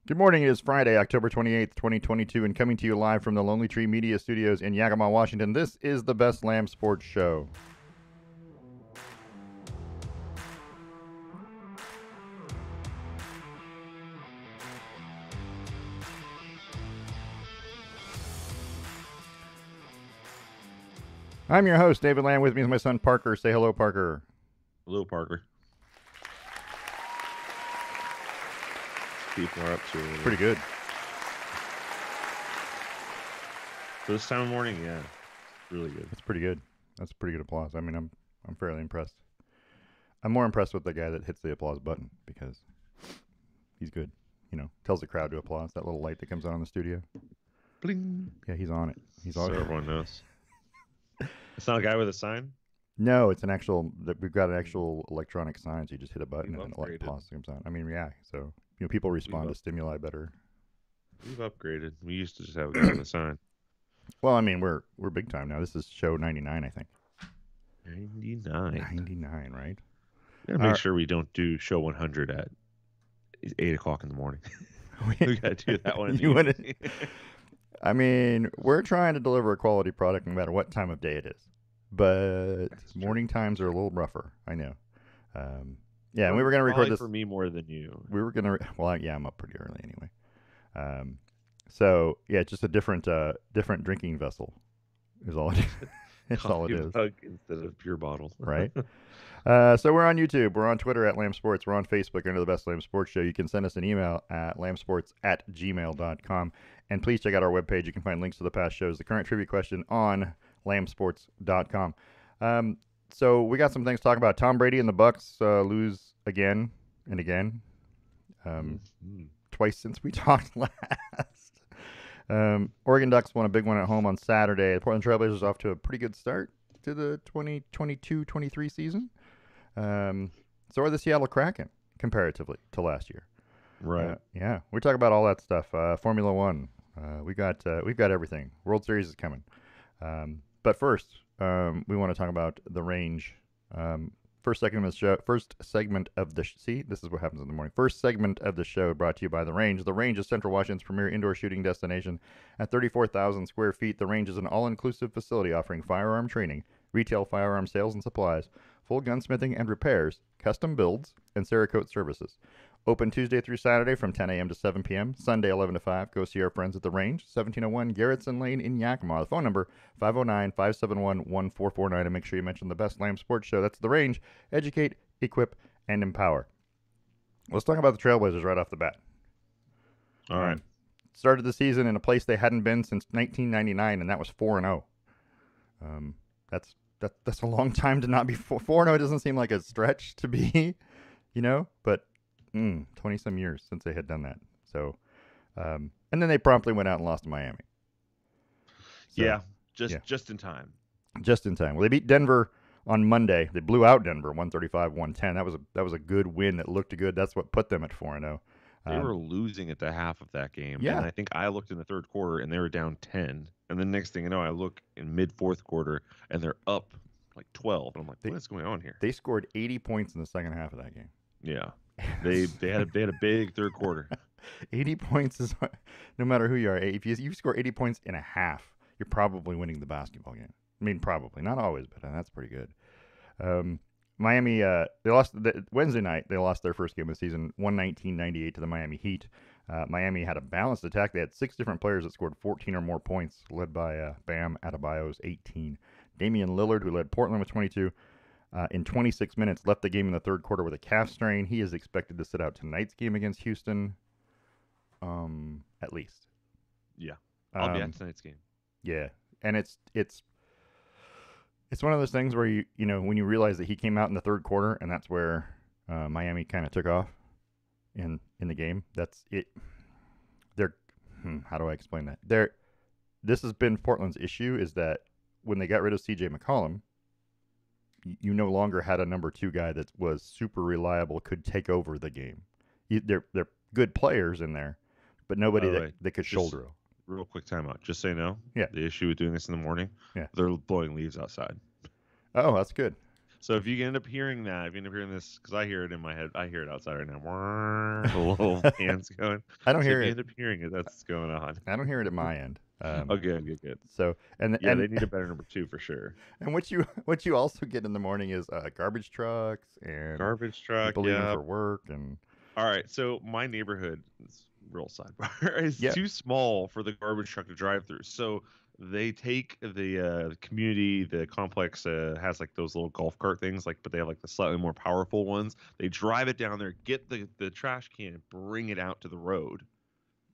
Good morning. It is Friday, October 28th, 2022, and coming to you live from the Lonely Tree Media Studios in Yakima, Washington. This is the Best Lamb Sports Show. I'm your host, David Lamb. With me is my son, Parker. Say hello, Parker. Hello, Parker. People are up to Pretty good. For this time of morning, yeah, really good. That's pretty good. That's pretty good applause. I mean, I'm fairly impressed. I'm more impressed with the guy that hits the applause button because he's good. You know, tells the crowd to applaud. That little light that comes on in the studio. Bling. Yeah, he's on it. He's So on it. everyone knows. It's not a guy with a sign? No, it's an actual. We've got an actual electronic sign. So you just hit a button and upgraded. applause comes on. I mean, yeah. So people respond to stimuli better. We've upgraded. We used to just have a guy with a sign. Well, I mean, we're big time now. This is show 99, I think. 99. 99, right? Gotta make sure we don't do show 100 at 8 o'clock in the morning. We gotta do that one. I mean, we're trying to deliver a quality product no matter what time of day it is. But morning times are a little rougher. I know. Yeah, and we were going to record this. For me more than you. We were going to. Well, yeah, I'm up pretty early anyway. So yeah, just a different drinking vessel is all it is. It's all it is. Instead of pure bottle. Right. So we're on YouTube. We're on Twitter at Lamb Sports. We're on Facebook under the Best Lamb Sports Show. You can send us an email at lambsports@gmail.com. And please check out our webpage. You can find links to the past shows, the current trivia question on lambsports.com. So we got some things to talk about. Tom Brady and the Bucs lose again and again. Twice since we talked last. Oregon Ducks won a big one at home on Saturday. The Portland Trailblazers off to a pretty good start to the 2022-23 season. So are the Seattle Kraken comparatively to last year. Right. Yeah, we talk about all that stuff. Formula One. We've got everything. World Series is coming. But first, we want to talk about the range. First segment of the show. This is what happens in the morning. First segment of the show brought to you by The Range. The Range is Central Washington's premier indoor shooting destination. At 34,000 square feet, The Range is an all-inclusive facility offering firearm training, retail firearm sales and supplies, full gunsmithing and repairs, custom builds, and Cerakote services. Open Tuesday through Saturday from 10 a.m. to 7 p.m., Sunday 11 to 5. Go see our friends at The Range, 1701 Garrettson Lane in Yakima. The phone number, 509-571-1449. And make sure you mention the Best Lamb Sports Show. That's The Range. Educate, equip, and empower. Let's talk about the Trailblazers right off the bat. All right. Started the season in a place they hadn't been since 1999, and that was 4-0. That's a long time to not be 4-0. Doesn't seem like a stretch to be, but 20-some years since they had done that. So, and then they promptly went out and lost to Miami. So, just in time. Just in time. Well, they beat Denver on Monday. They blew out Denver 135-110. That was a good win that looked good. That's what put them at 4-0. They were losing at the half of that game. Yeah. And I think I looked in the third quarter and they were down 10. And the next thing you know, I look in mid-fourth quarter and they're up like 12. And I'm like, what is going on here? They scored 80 points in the second half of that game. Yeah. They had a big third quarter. 80 points is, no matter who you are, if you score 80 points in a half, you're probably winning the basketball game. I mean, probably. Not always, but that's pretty good. Miami, they lost Wednesday night. They lost their first game of the season, 119-98 to the Miami Heat. Miami had a balanced attack. They had 6 different players that scored 14 or more points, led by Bam Adebayo's 18. Damian Lillard, who led Portland with 22, in 26 minutes, left the game in the third quarter with a calf strain. He is expected to sit out tonight's game against Houston, at least. Yeah, I'll be at tonight's game. Yeah, and it's one of those things where you when you realize that he came out in the third quarter, and that's where Miami kind of took off in the game. That's it. How do I explain that? This has been Portland's issue, is that when they got rid of C.J. McCollum, you no longer had a number 2 guy that was super reliable, could take over the game. They're good players in there, but nobody that could shoulder. Real quick timeout. Just so you know, yeah. The issue with doing this in the morning, they're blowing leaves outside. Oh, that's good. So if you end up hearing that, if you end up hearing this, because I hear it in my head, I hear it outside right now. The little fans going. I don't So if hear you it. end up hearing it, that's what's going on. I don't hear it at my end. Oh, good, good, good. So and Yeah, and they need a better number two for sure. and what you also get in the morning is garbage trucks and Garbage truck, people leaving yeah. for work and All right, so my neighborhood, is real sidebar, is yeah. too small for the garbage truck to drive through. So they take the community, the complex has like those little golf cart things, like, but they have like the slightly more powerful ones. They drive it down there, get the trash can, bring it out to the road.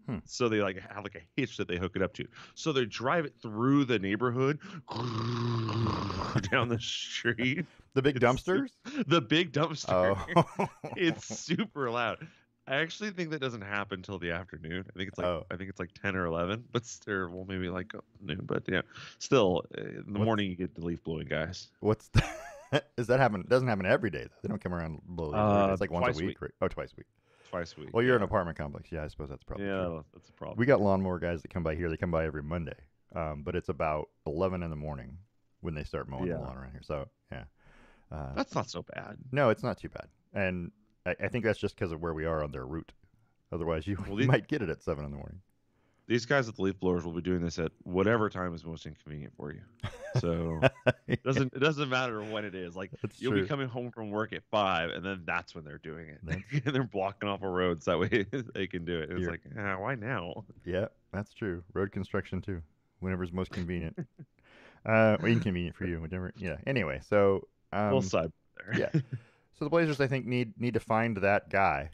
Hmm. So they like have like a hitch that they hook it up to. So they drive it through the neighborhood down the street. The big It's dumpsters. the big dumpster. Oh. It's super loud. I actually think that doesn't happen until the afternoon. Oh. I think it's like 10 or 11, but still, well, maybe like noon. But yeah, still in the What's morning you get the leaf blowing guys. what's the, is that happen? Doesn't happen every day though. They don't come around and blow leaves every day. It's like once Twice a a week. week. Oh, twice a week. Twice a week. Well, you're an Yeah, apartment complex. Yeah, I suppose that's probably true. yeah, that's a problem. We got lawnmower guys that come by here. They come by every Monday, but it's about 11 in the morning when they start mowing the Yeah, lawn around here. So yeah, that's not so bad. no, it's not too bad. And I think that's just because of where we are on their route. Otherwise, you, Well, you might get it at 7 in the morning. these guys at the leaf blowers will be doing this at whatever time is most inconvenient for you. So it doesn't matter when it is. Like That's you'll true. be coming home from work at 5, and then that's when they're doing it. That's, And they're blocking off a road so that way they can do it. And it's you're, like, why now? yeah, that's true. Road construction too. Whenever's most convenient. Or inconvenient for you, whichever. Yeah. Anyway, so Little side there. yeah. So the Blazers, I think, need to find that guy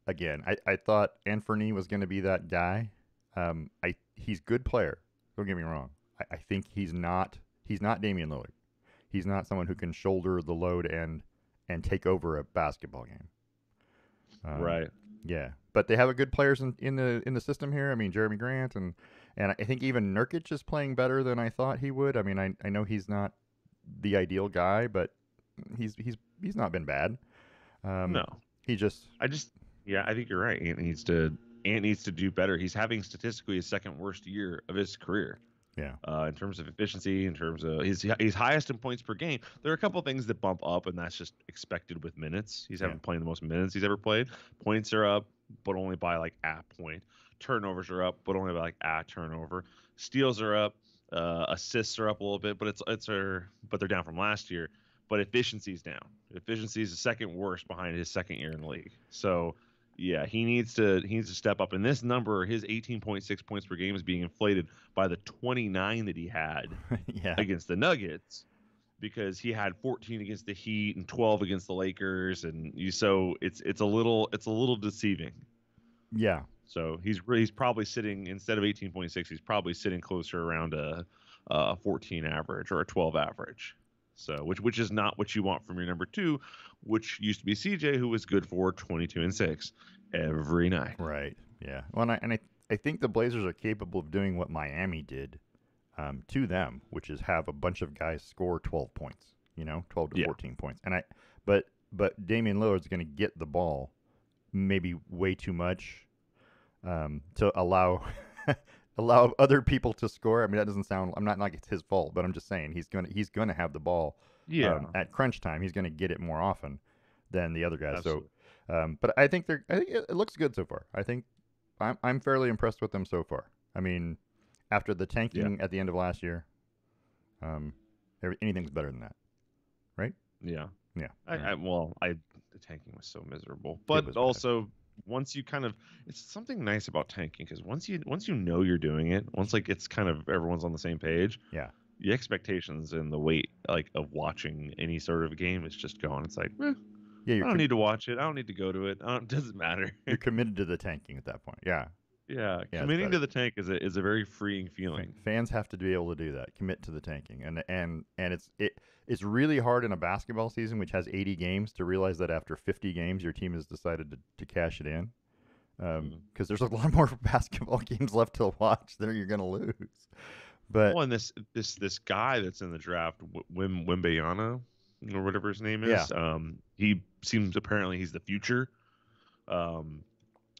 again. I thought Anthony was going to be that guy. He's a good player. Don't get me wrong. I think he's not Damian Lillard. He's not someone who can shoulder the load and take over a basketball game. Right. Yeah, but they have a good players in the system here. I mean, Jeremy Grant and I think even Nurkic is playing better than I thought he would. I mean, I know he's not the ideal guy, but he's not been bad. Um, No. he just Yeah, I think you're right. Ant needs to do better. He's having statistically his second worst year of his career. yeah In terms of efficiency, in terms of he's highest in points per game. There are a couple things that bump up, and that's just expected with minutes. He's having playing the most minutes he's ever played. Points are up, but only by like a point. Turnovers are up, but only by like a turnover. Steals are up. Assists are up a little bit, but but they're down from last year. But efficiency's down. Efficiency is the second worst behind his second year in the league. So yeah, he needs to step up. And this number, his 18.6 points per game, is being inflated by the 29 that he had yeah against the Nuggets, because he had 14 against the Heat and 12 against the Lakers, and so it's a little deceiving. yeah So he's probably sitting, instead of 18.6, he's probably sitting closer around a 14 average or a 12 average. So which is not what you want from your number two, which used to be CJ, who was good for 22 and 6 every night. right yeah. Well, I think the Blazers are capable of doing what Miami did to them, which is have a bunch of guys score 12 points. 12 to 14 points. And but Damian Lillard's going to get the ball maybe way too much to allow other people to score. I mean, that doesn't sound. I'm not like it's his fault, but I'm just saying he's gonna have the ball. Yeah, At crunch time, he's gonna get it more often than the other guys. absolutely. So, but I think it looks good so far. I think I'm fairly impressed with them so far. I mean, after the tanking at the end of last year, anything's better than that, right? Yeah. Yeah. The tanking was so miserable, It but was also once you it's something nice about tanking, because once you know you're doing it, once like it's kind of everyone's on the same page, yeah. the expectations and the weight like of watching any sort of game is just gone. It's like, Yeah, I don't need to watch it. I don't need to go to it. It doesn't matter. You're committed to the tanking at that point. Yeah. Yeah, Yeah, committing to the tank is a very freeing feeling. Fans have to be able to do that. Commit to the tanking, and it's really hard in a basketball season, which has 80 games, to realize that after 50 games, your team has decided to cash it in. Because there's a lot more basketball games left to watch than you're going to lose. But and this guy that's in the draft, Wimbayana, or whatever his name is, he seems, apparently he's the future.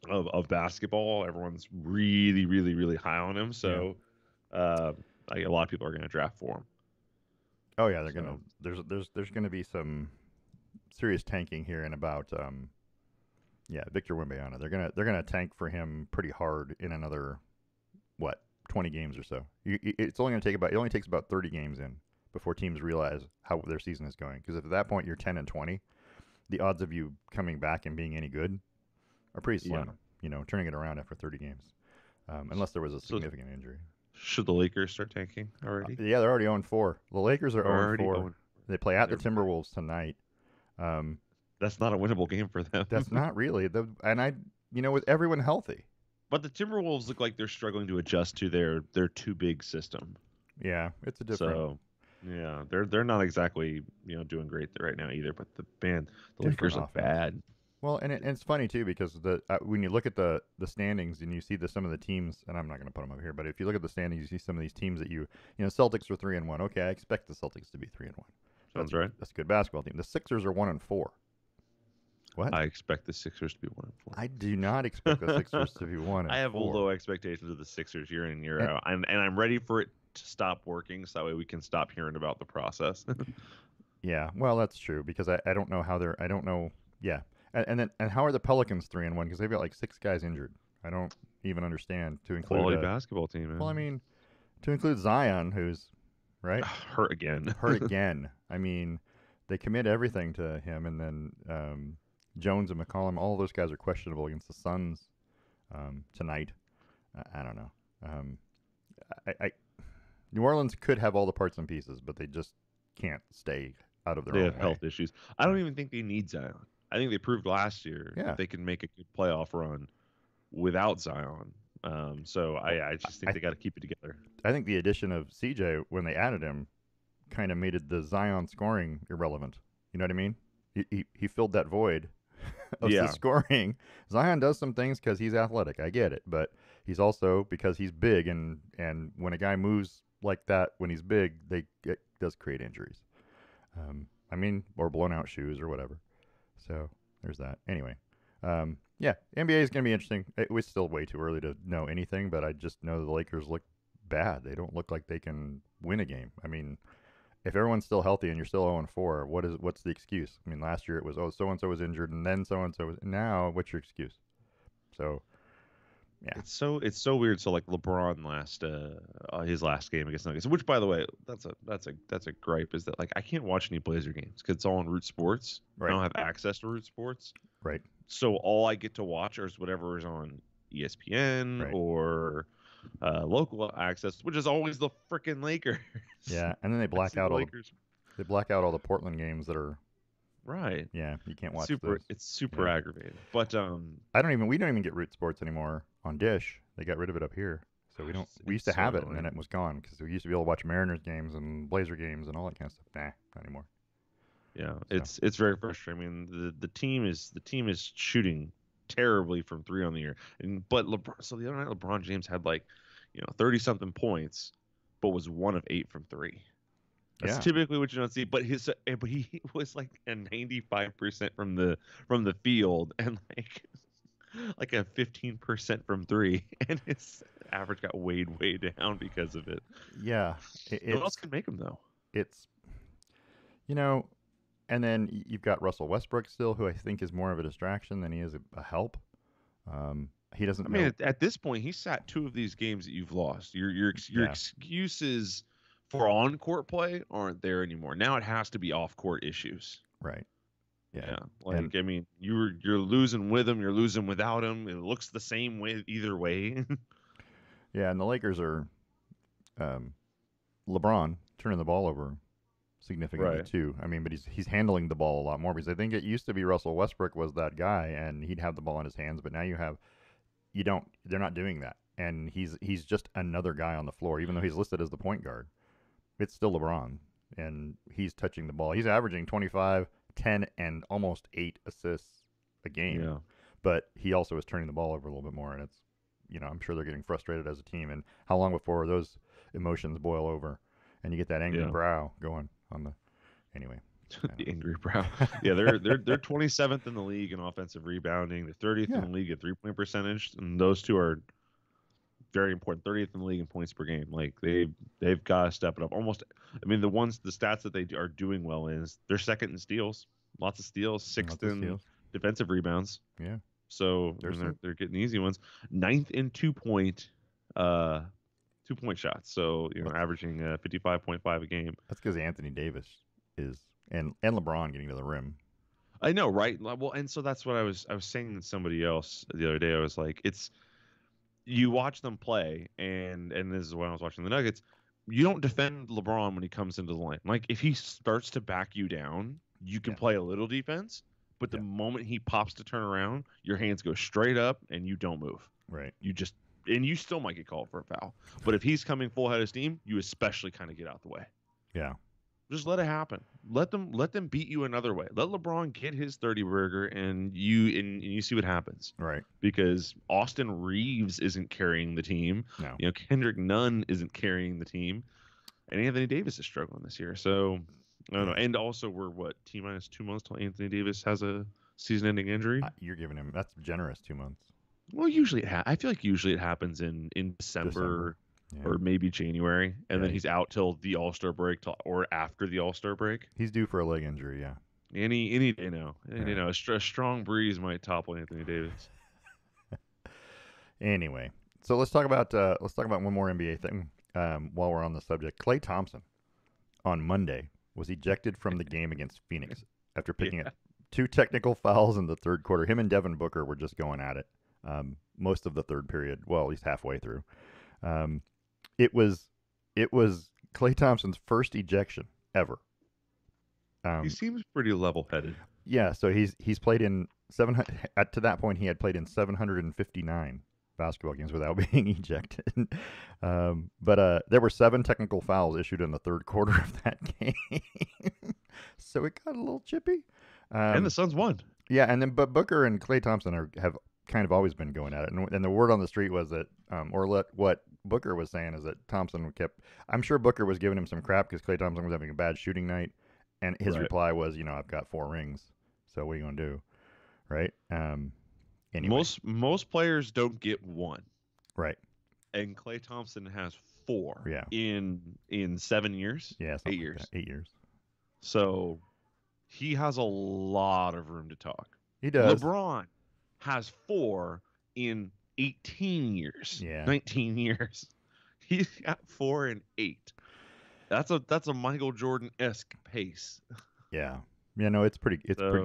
Of basketball. Everyone's really, really, really high on him. So a lot of people are going to draft for him. Oh yeah, they're gonna. So There's gonna be some serious tanking here in about Victor Wembanyama. They're gonna tank for him pretty hard in another what 20 games or so. It's only gonna take about it only takes about 30 games in before teams realize how their season is going. Because if at that point you're 10-20, the odds of you coming back and being any good are pretty yeah. slim. Turning it around after 30 games, unless there was a So significant injury. should the Lakers start tanking already? Yeah, they're already 0-4. The Lakers are They're already 0-4. They play at the They're Timberwolves tonight. Um, That's not a winnable game for them. that's not really with everyone healthy. But the Timberwolves look like they're struggling to adjust to their too big system. Yeah, it's a different. So yeah, they're not exactly doing great right now either. But the Lakers are offense. bad. Well, and it's funny too because when you look at the standings and you see some of the teams, and I'm not going to put them up here, but if you look at the standings, you see some of these teams that Celtics are 3-1. Okay, I expect the Celtics to be 3-1. Sounds right. That's a good basketball team. The Sixers are 1-4. What? I expect the Sixers to be 1-4. I do not expect the Sixers to be 1-4. I have low expectations of the Sixers year in year out, and I'm ready for it to stop working so that way we can stop hearing about the process. Yeah, well, that's true because I don't know how they're. I don't know. Yeah, and how are the Pelicans 3-1 because they've got like 6 guys injured. I don't even understand to include Quality basketball team. Man. Well, I mean, to include Zion, who's right hurt again. hurt again. I mean, they commit everything to him, and then Jones and McCollum, all those guys are questionable against the Suns tonight. I don't know. I New Orleans could have all the parts and pieces, but they just can't stay out of their They own have way. health issues. I don't even think they need Zion. I think they proved last year Yeah. that they can make a good playoff run without Zion. So I just think they got to keep it together. I think the addition of CJ when they added him kind of made the Zion scoring irrelevant. You know what I mean? He filled that void of the scoring. Zion does some things because he's athletic. I get it, but he's also because he's big, and when a guy moves like that when he's big, it does create injuries. Or blown out shoes or whatever. So there's that. Anyway, NBA is going to be interesting. It was still way too early to know anything, but I just know the Lakers look bad. They don't look like they can win a game. I mean, if everyone's still healthy and you're still 0-4, what's the excuse? I mean, last year it was, so and so was injured, and then so and so was. Now, what's your excuse? So, yeah, it's so weird. So like LeBron his last game against Nuggets, which by the way, that's a gripe, is that like I can't watch any Blazer games because it's all on Root Sports. Right. I don't have access to Root Sports. Right. So all I get to watch is whatever is on ESPN or local access, which is always the freaking Lakers. Yeah, and then they black out all the Portland games that are right. Yeah, you can't watch those. It's super aggravating. But we don't even get Root Sports anymore on Dish. They got rid of it up here, so we don't. We used to have it, and then it was gone because we used to be able to watch Mariners games and Blazer games and all that kind of stuff. Nah, not anymore. Yeah, so. It's very frustrating. I mean, the team is shooting terribly from 3 on the year, but so the other night LeBron James had 30 something points, but was 1 of 8 from 3. That's typically what you don't see. But he was like a 95% from the field and like a 15% from 3, and his average got way down because of it. Yeah, what else can make him though? It's and then you've got Russell Westbrook still, who I think is more of a distraction than he is a help. He doesn't. I mean, at this point, he sat 2 of these games that you've lost. Your excuses for on-court play aren't there anymore. Now it has to be off-court issues. Right. Yeah. I mean, you're losing with him. You're losing without him. It looks the same way either way. Yeah, and the Lakers are LeBron turning the ball over significantly too. I mean, but he's handling the ball a lot more because I think it used to be Russell Westbrook was that guy and he'd have the ball in his hands, but now they're not doing that. And he's just another guy on the floor, even though he's listed as the point guard. It's still LeBron, and he's touching the ball. He's averaging 25, 10, and almost 8 assists a game. Yeah. But he also is turning the ball over a little bit more, and it's I'm sure they're getting frustrated as a team. And how long before those emotions boil over and you get that angry brow going on the anyway. The angry brow. Yeah, they're 27th in the league in offensive rebounding. They're 30th in the league at 3-point percentage, and those two are very important. 30th in the league in points per game. Like they've got to step it up. The stats that they are doing well in is they're second in steals, lots of steals, sixth in defensive rebounds. Yeah. So they're getting easy ones. Ninth in 2-point shots. So averaging 55.5 a game. That's because Anthony Davis is and LeBron getting to the rim. I know, right? Well, and so that's what I was saying to somebody else the other day. I was like, you watch them play, and this is when I was watching the Nuggets. You don't defend LeBron when he comes into the lane. Like if he starts to back you down, you can play a little defense, but the moment he pops to turn around, your hands go straight up and you don't move. Right. You still might get called for a foul. But if he's coming full head of steam, you especially kind of get out the way. Yeah. Just let it happen. Let them beat you another way. Let LeBron get his 30 burger and you see what happens. Right. Because Austin Reeves isn't carrying the team. No. Kendrick Nunn isn't carrying the team. And Anthony Davis is struggling this year. So I don't know. And also we're T-minus 2 months till Anthony Davis has a season-ending injury. You're giving him that's generous 2 months. Well, I feel like usually it happens in December. Or maybe January, and then he's out till the All-Star break, or after the All-Star break. He's due for a leg injury, yeah. Any day now. A strong breeze might topple Anthony Davis. Anyway, so let's talk about one more NBA thing while we're on the subject. Klay Thompson on Monday was ejected from the game against Phoenix after picking up 2 technical fouls in the third quarter. Him and Devin Booker were just going at it most of the third period. Well, at least halfway through. It was Klay Thompson's first ejection ever. He seems pretty level-headed. Yeah, so he's played in to that point he had played in 759 basketball games without being ejected. But there were 7 technical fouls issued in the third quarter of that game, so it got a little chippy. And the Suns won. Yeah, but Booker and Klay Thompson have kind of always been going at it, and the word on the street was that, what Booker was saying is that Thompson I'm sure Booker was giving him some crap because Klay Thompson was having a bad shooting night, and his reply was, I've got 4 rings, so what are you gonna do, right? Anyway. Most players don't get 1, right? And Klay Thompson has 4. Yeah. In 7 years. Yeah, 8 years. Like 8 years. So he has a lot of room to talk. He does. LeBron has 4 in 18 years. Yeah. 19 years. He's got 4 in 8. That's a Michael Jordan-esque pace. Yeah. It's pretty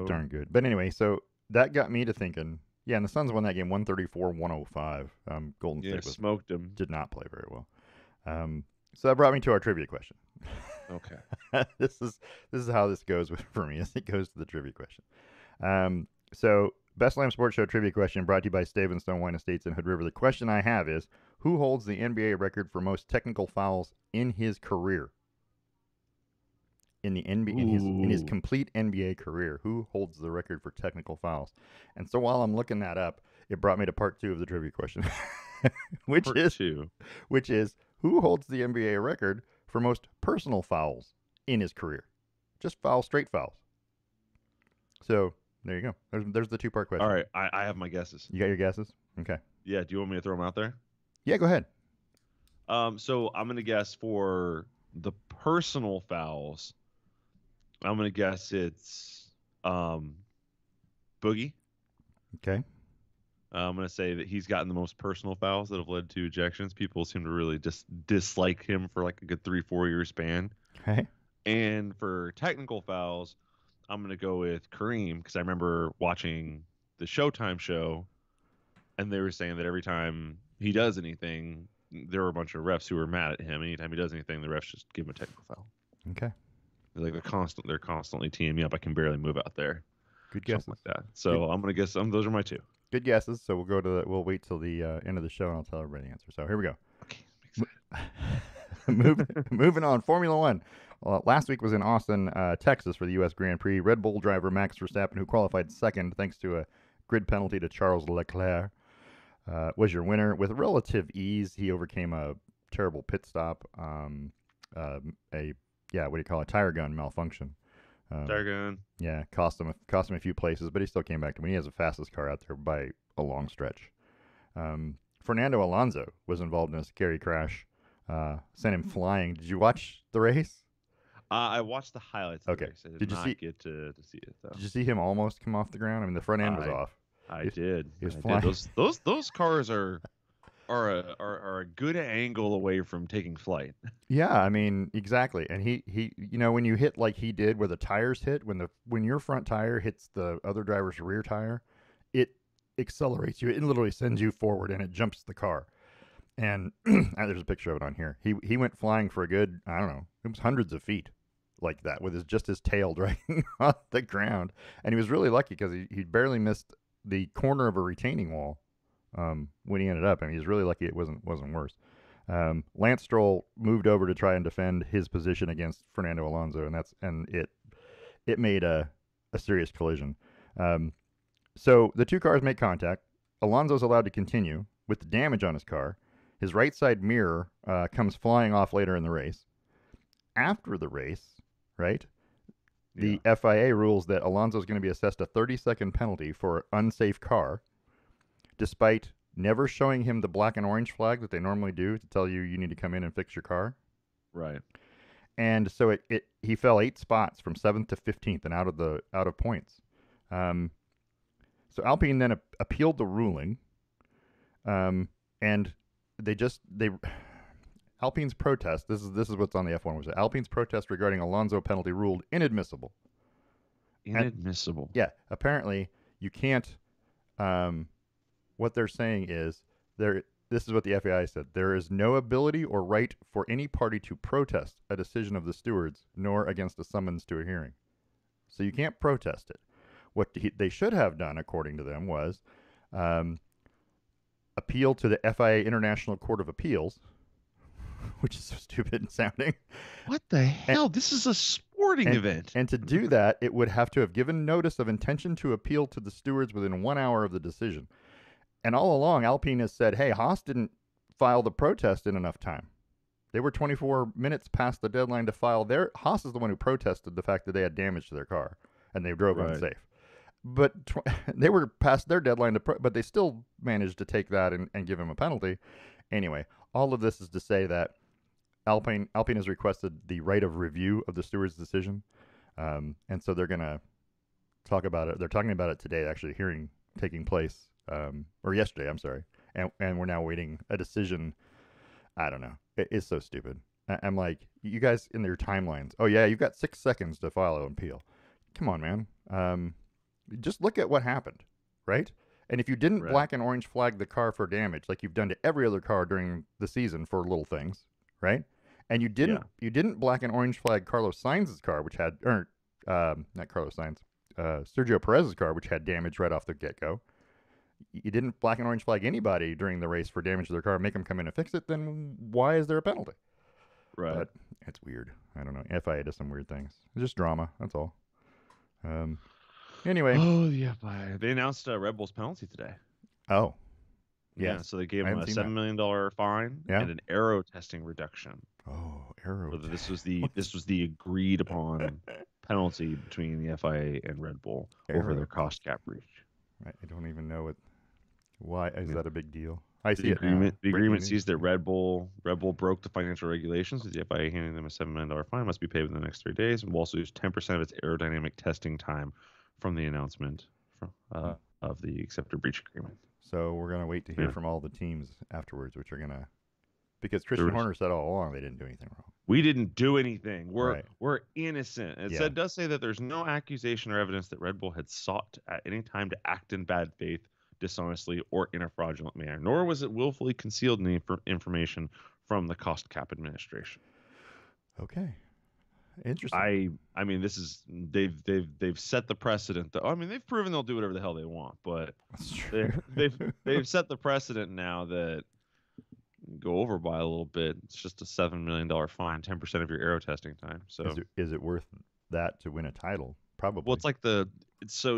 darn good. But anyway, so that got me to thinking, and the Suns won that game 134-105. Golden State smoked him. Did not play very well. So that brought me to our trivia question. Okay. This is how this goes for me as it goes to the trivia question. So Best Lamb Sports Show trivia question brought to you by Stave and Stone Wine Estates in Hood River. The question I have is, who holds the NBA record for most technical fouls in his career? In the NBA, in his complete NBA career, who holds the record for technical fouls? And so while I'm looking that up, it brought me to part 2 of the trivia question, which is who holds the NBA record for most personal fouls in his career? Just straight fouls. So there you go. There's the 2-part question. All right, I have my guesses. You got your guesses? Okay. Yeah. Do you want me to throw them out there? Yeah, go ahead. So I'm gonna guess for the personal fouls. I'm gonna guess it's Boogie. Okay. I'm gonna say that he's gotten the most personal fouls that have led to ejections. People seem to really just dislike him for like a good 3-4 year span. Okay. And for technical fouls, I'm going to go with Kareem because I remember watching the Showtime show, and they were saying that every time he does anything, there were a bunch of refs who were mad at him. Anytime he does anything, the refs just give him a technical foul. Okay. They're constantly teeing me up. I can barely move out there. Good guess. Like that. So I'm going to guess those are my 2. Good guesses. So we'll wait till the end of the show, and I'll tell everybody the answer. So here we go. Okay. Moving on. Formula One. Well, last week was in Austin, Texas for the U.S. Grand Prix. Red Bull driver Max Verstappen, who qualified second thanks to a grid penalty to Charles Leclerc, was your winner. With relative ease, he overcame a terrible pit stop, tire gun malfunction. Tire gun. Yeah, cost him a few places, but he still came back to win. He has the fastest car out there by a long stretch. Fernando Alonso was involved in a scary crash, sent him flying. Did you watch the race? I watched the highlights of the Okay. race. I did Did you not see? get to see it though. Did you see him almost come off the ground? I mean, the front end was I off. I He, did. he was I did. flying. Those cars are a good angle away from taking flight. Yeah, I mean, exactly. And when you hit like he did, where the tires hit, when your front tire hits the other driver's rear tire, it accelerates you. It literally sends you forward, and it jumps the car. And there's a picture of it on here. He went flying for a good, I don't know, it was hundreds of feet like that, with his tail dragging off the ground. And he was really lucky because he barely missed the corner of a retaining wall when he ended up. I mean, he was really lucky it wasn't worse. Lance Stroll moved over to try and defend his position against Fernando Alonso, and it made a serious collision. So the two cars make contact. Alonso's allowed to continue with the damage on his car. His right side mirror comes flying off later in the race. After the race, right? The FIA rules that Alonso's going to be assessed a 30-second penalty for unsafe car, despite never showing him the black and orange flag that they normally do to tell you need to come in and fix your car. Right. And so he fell 8 spots from 7th to 15th and out of points. So Alpine then appealed the ruling, and Alpine's protest. This is what's on the F1 website. Alpine's protest regarding Alonso penalty ruled inadmissible. Inadmissible. Yeah, apparently you can't. What they're saying is this is what the FAI said. There is no ability or right for any party to protest a decision of the stewards, nor against a summons to a hearing. So you can't protest it. What they should have done, according to them, was appeal to the FIA International Court of Appeals, which is so stupid sounding. What the hell? This is a sporting event. And to do that, it would have to have given notice of intention to appeal to the stewards within 1 hour of the decision. And all along, Alpine has said, hey, Haas didn't file the protest in enough time. They were 24 minutes past the deadline to file their. Haas is the one who protested the fact that they had damage to their car and they drove unsafe. But they were past their deadline but they still managed to take that and give him a penalty. Anyway, all of this is to say that Alpine has requested the right of review of the steward's decision, and so they're going to talk about it. They're talking about it today, actually, hearing taking place, or yesterday, I'm sorry, and we're now waiting a decision. I don't know. It's so stupid. I'm like, you guys in their timelines. Oh yeah, you've got 6 seconds to file an appeal. Come on, man. Just look at what happened, right? And if you didn't black and orange flag the car for damage, like you've done to every other car during the season for little things, right? And you didn't black and orange flag Carlos Sainz's car, which had, not Carlos Sainz, Sergio Perez's car, which had damage right off the get-go. You didn't black and orange flag anybody during the race for damage to their car, make them come in and fix it, then why is there a penalty? Right. But it's weird. I don't know. FIA does some weird things. It's just drama. That's all. Anyway. Oh, yeah. They announced Red Bull's penalty today. Oh. Yes. Yeah, so they gave him a $7 million fine and an aero testing reduction. Oh, aero. This was the agreed upon penalty between the FIA and Red Bull over their cost cap breach. I don't even know why is that a big deal? I see the agreement. It now. The agreement sees that Red Bull broke the financial regulations, with the FIA handing them a $7 million fine must be paid within the next 3 days, and will also use 10% of its aerodynamic testing time from the announcement of the accepted breach agreement. So we're gonna wait to hear from all the teams afterwards, which are gonna, because Christian Horner said all along they didn't do anything wrong. We didn't do anything. We're innocent. It does say that there's no accusation or evidence that Red Bull had sought at any time to act in bad faith, dishonestly, or in a fraudulent manner, nor was it willfully concealed any information from the cost cap administration. Okay. Interesting. I mean, this is they've set the precedent. I mean, they've proven they'll do whatever the hell they want, but they've set the precedent now that go over by a little bit. It's just a $7 million fine, 10% of your aero testing time. So is it worth that to win a title? Probably. Well, it's like do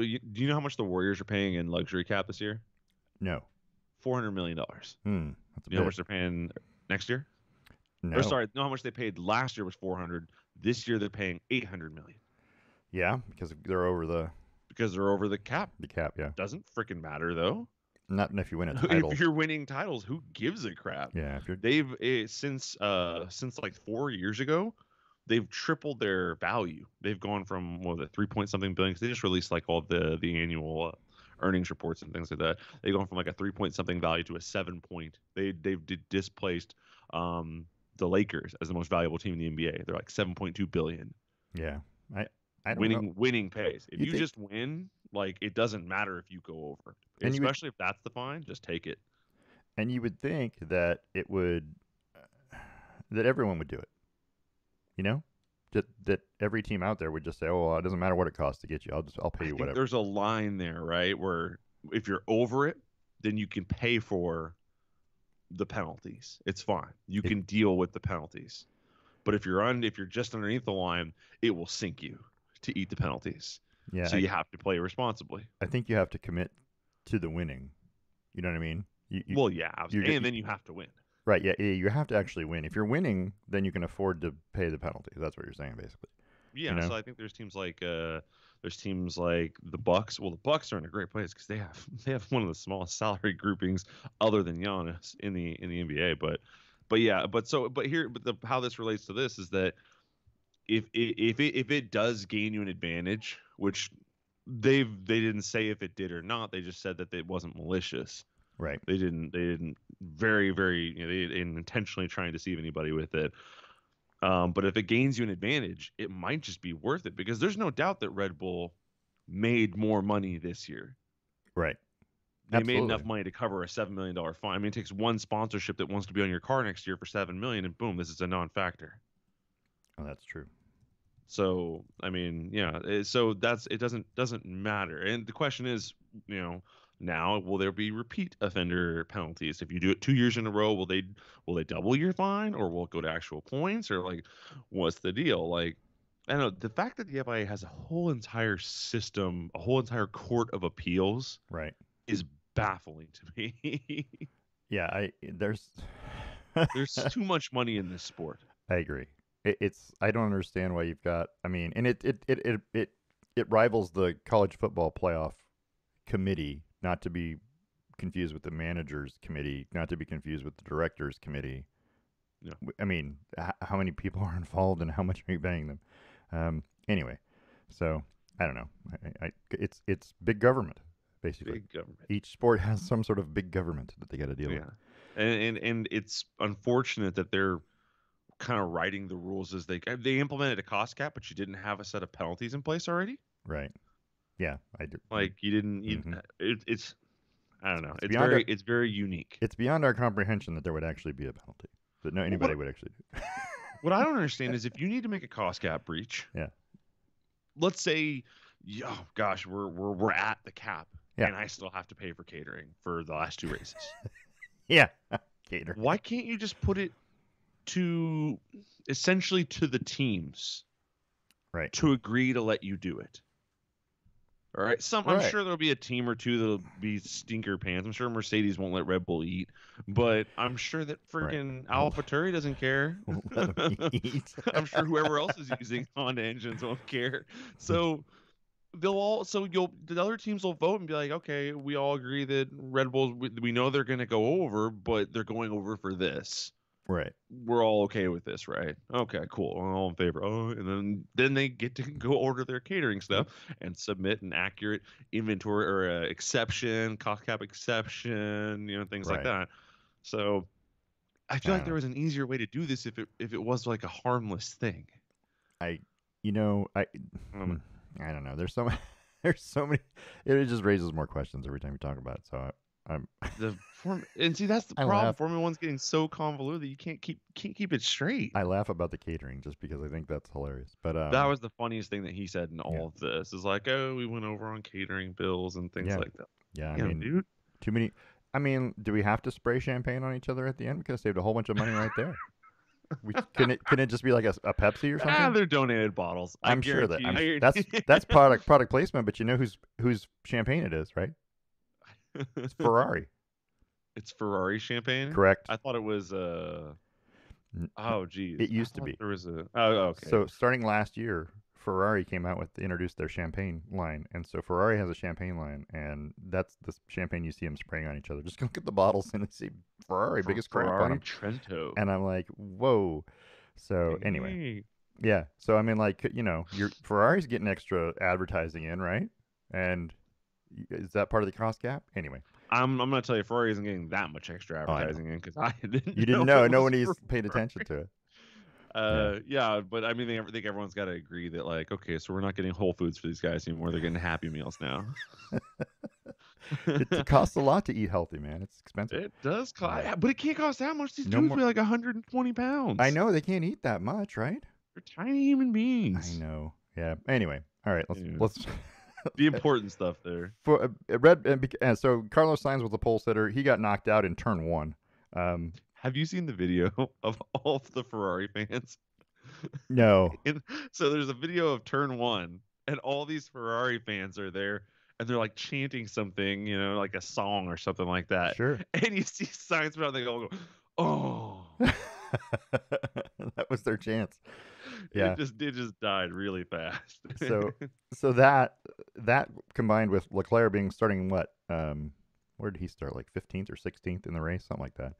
you know how much the Warriors are paying in luxury cap this year? No. $400 million. That's you know how much they're paying next year? No. Or sorry, know how much they paid last year was $400. This year they're paying $800 million. Yeah, because they're over the cap. The cap, yeah. Doesn't freaking matter though. Not if you win a title. If you're winning titles, who gives a crap? Yeah, if you're They've since like 4 years ago, they've tripled their value. They've gone from what was it, 3 point something billion? 'Cause they just released like all the annual earnings reports and things like that. They've gone from like a 3 point something value to a 7 point. They've displaced the Lakers as the most valuable team in the NBA. They're like 7.2 billion. yeah. I don't know. Winning pays. If You you think, just win, like it doesn't matter if you go over, and you would especially if that's the fine. Just take it. and you would think that it would that everyone would do it. You know, that every team out there would just say, "Oh, well, it doesn't matter what it costs to get you. I'll pay I you think whatever." there's a line there, right? Where if you're over it, then you can pay for the penalties. It's fine. You It, can deal with the penalties. But if you're just underneath the line, it will sink you to eat the penalties. yeah, So you have to play responsibly. I think you have to commit to the winning. You know what I mean? Well, yeah, you and then you have to win. right. Yeah, you have to actually win. If you're winning, then you can afford to pay the penalties. That's what you're saying, basically. Yeah, You know? so I think there's teams like the Bucks. Well, the Bucks are in a great place because they have one of the smallest salary groupings other than Giannis in the NBA. But yeah, how this relates to this is that if it does gain you an advantage, which they didn't say if it did or not, they just said that it wasn't malicious. Right. They didn't very they didn't intentionally try and deceive anybody with it. But if it gains you an advantage, it might just be worth it because there's no doubt that Red Bull made more money this year. Right. They made Absolutely. enough money to cover a $7 million fine. I mean, it takes one sponsorship that wants to be on your car next year for $7 million, and boom, this is a non-factor. Oh, that's true. So, I mean, yeah. So it doesn't matter. And the question is, now will there be repeat offender penalties? If you do it 2 years in a row, will they double your fine, or will it go to actual points, or like, what's the deal? Like, I don't know. The fact that the FIA has a whole entire system, a whole entire court of appeals, Right. is baffling to me. Yeah. There's. There's too much money in this sport. I agree. I don't understand why you've got. I mean, and it rivals the college football playoff committee, not to be confused with the managers committee, not to be confused with the directors committee. Yeah. I mean, how many people are involved and how much are you paying them? Anyway, so I don't know. It's big government basically. Big government. Each sport has some sort of big government that they got to deal with. And it's unfortunate that they're kind of writing the rules as they implemented a cost cap, but you didn't have a set of penalties in place already. Right. Yeah, I do. Like you didn't. Mm-hmm. It's I don't know. It's very unique. It's beyond our comprehension that there would actually be a penalty that anybody would actually do. What I don't understand is if you need to make a cost cap breach. Yeah. Let's say, oh gosh, we're at the cap, yeah. and I still have to pay for catering for the last 2 races. Yeah, catering. Why can't you just put it to essentially to the teams, right, to agree to let you do it? All right. I'm sure there'll be a team or two that'll be stinker pants. I'm sure Mercedes won't let Red Bull eat, but I'm sure that freaking AlphaTauri doesn't care. Won't let them eat. I'm sure whoever else is using Honda engines won't care. So the other teams will vote and be like, okay, we all agree that Red Bulls, we know they're going to go over, but they're going over for this. Right. We're all okay with this, right? Okay, cool. We're all in favor. Oh, and then they get to go order their catering stuff and submit an accurate inventory or exception, cost cap exception, things like that. So I feel like there was an easier way to do this if it was like a harmless thing. I don't know. There's so many. It just raises more questions every time you talk about it. So and see, that's the problem. Formula One's getting so convoluted that you can't keep it straight. I laugh about the catering just because I think that's hilarious. But that was the funniest thing that he said in all of this. Is like, oh, we went over on catering bills and things like that. Yeah, I mean, dude, too many. I mean, do we have to spray champagne on each other at the end because saved a whole bunch of money right there? Can it just be like a Pepsi or something? They're donated bottles. I'm sure that's product placement, but you know whose champagne it is, right? It's Ferrari. It's Ferrari champagne? Correct. I thought it was oh geez. It used to be. There was a okay. So starting last year, Ferrari came out with introduced their champagne line, and so Ferrari has a champagne line, and that's the champagne you see them spraying on each other. Just look at the bottles and see Ferrari, biggest crap on Ferrari them, Trento. and I'm like, whoa. So anyway, Hey. yeah. So I mean, like, your Ferrari's getting extra advertising in, right? And is that part of the cost cap? Anyway. I'm gonna tell you, Ferrari isn't getting that much extra Oh, I know. advertising in because I didn't You didn't know know. it was Nobody's for paid Ferrari. attention to it. Yeah, but I mean, I think everyone's got to agree that, like, okay, so we're not getting Whole Foods for these guys anymore. They're getting Happy Meals now. It costs a lot to eat healthy, man. It's expensive. It does cost, but it can't cost that much. These No dudes more- weigh like 120 pounds. I know they can't eat that much, right? They're tiny human beings. I know. Yeah. Anyway, all right. Let's The important stuff there. for so Carlos Sainz was the pole sitter. He got knocked out in turn 1. Have you seen the video of all of the Ferrari fans? No. So there's a video of turn 1, and all these Ferrari fans are there, and they're like chanting something, like a song or something like that. Sure. And you see Sainz out, they go, oh. That was their chance. Yeah. It just died really fast. So that combined with Leclerc being starting what? Where did he start? Like 15th or 16th in the race, something like that.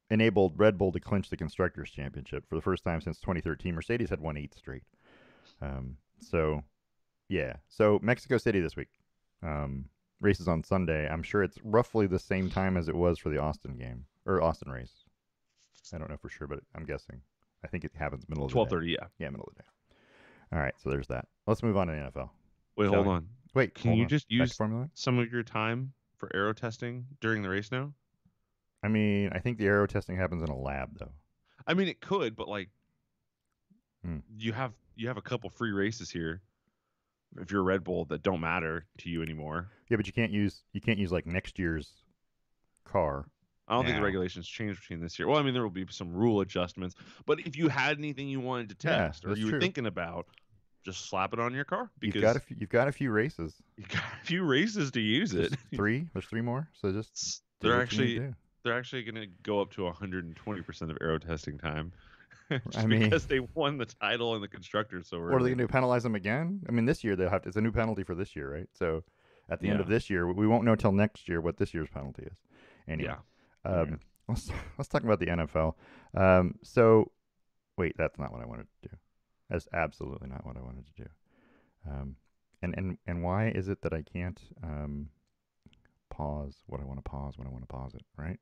Enabled Red Bull to clinch the Constructors' Championship for the first time since 2013. Mercedes had won 8 straight. So Mexico City this week. Races on Sunday. I'm sure it's roughly the same time as it was for the Austin game or Austin race. I don't know for sure, but I'm guessing. I think it happens middle of the day. 12:30, yeah. Yeah, middle of the day. All right, so there's that. Let's move on to the NFL. Wait, hold on. Wait, Can you just Back to use Formula 1? some of your time for aero testing during the race now? I mean, I think the aero testing happens in a lab, though. I mean, it could, but like, you have a couple free races here. If you're Red Bull, that don't matter to you anymore. Yeah, but you can't use like next year's car. I don't think the now. regulations changed between this year. Well, I mean, there will be some rule adjustments, but if you had anything you wanted to test or that's you were true. thinking about, just slap it on your car because You've got a few races. you got a few races to use it. Just 3. There's 3 more. So just do They're what you need to do. they're actually going to go up to 120% of aero testing time. I mean, because they won the title in the constructors so early. What are they going to do? Penalize them again? I mean, this year they'll have to. It's a new penalty for this year, right? So at the end of this year, we won't know till next year what this year's penalty is. Anyway, let's talk about the NFL. So wait, that's not what I wanted to do. That's absolutely not what I wanted to do. And why is it that I can't pause what I want to pause when I want to pause it? Right?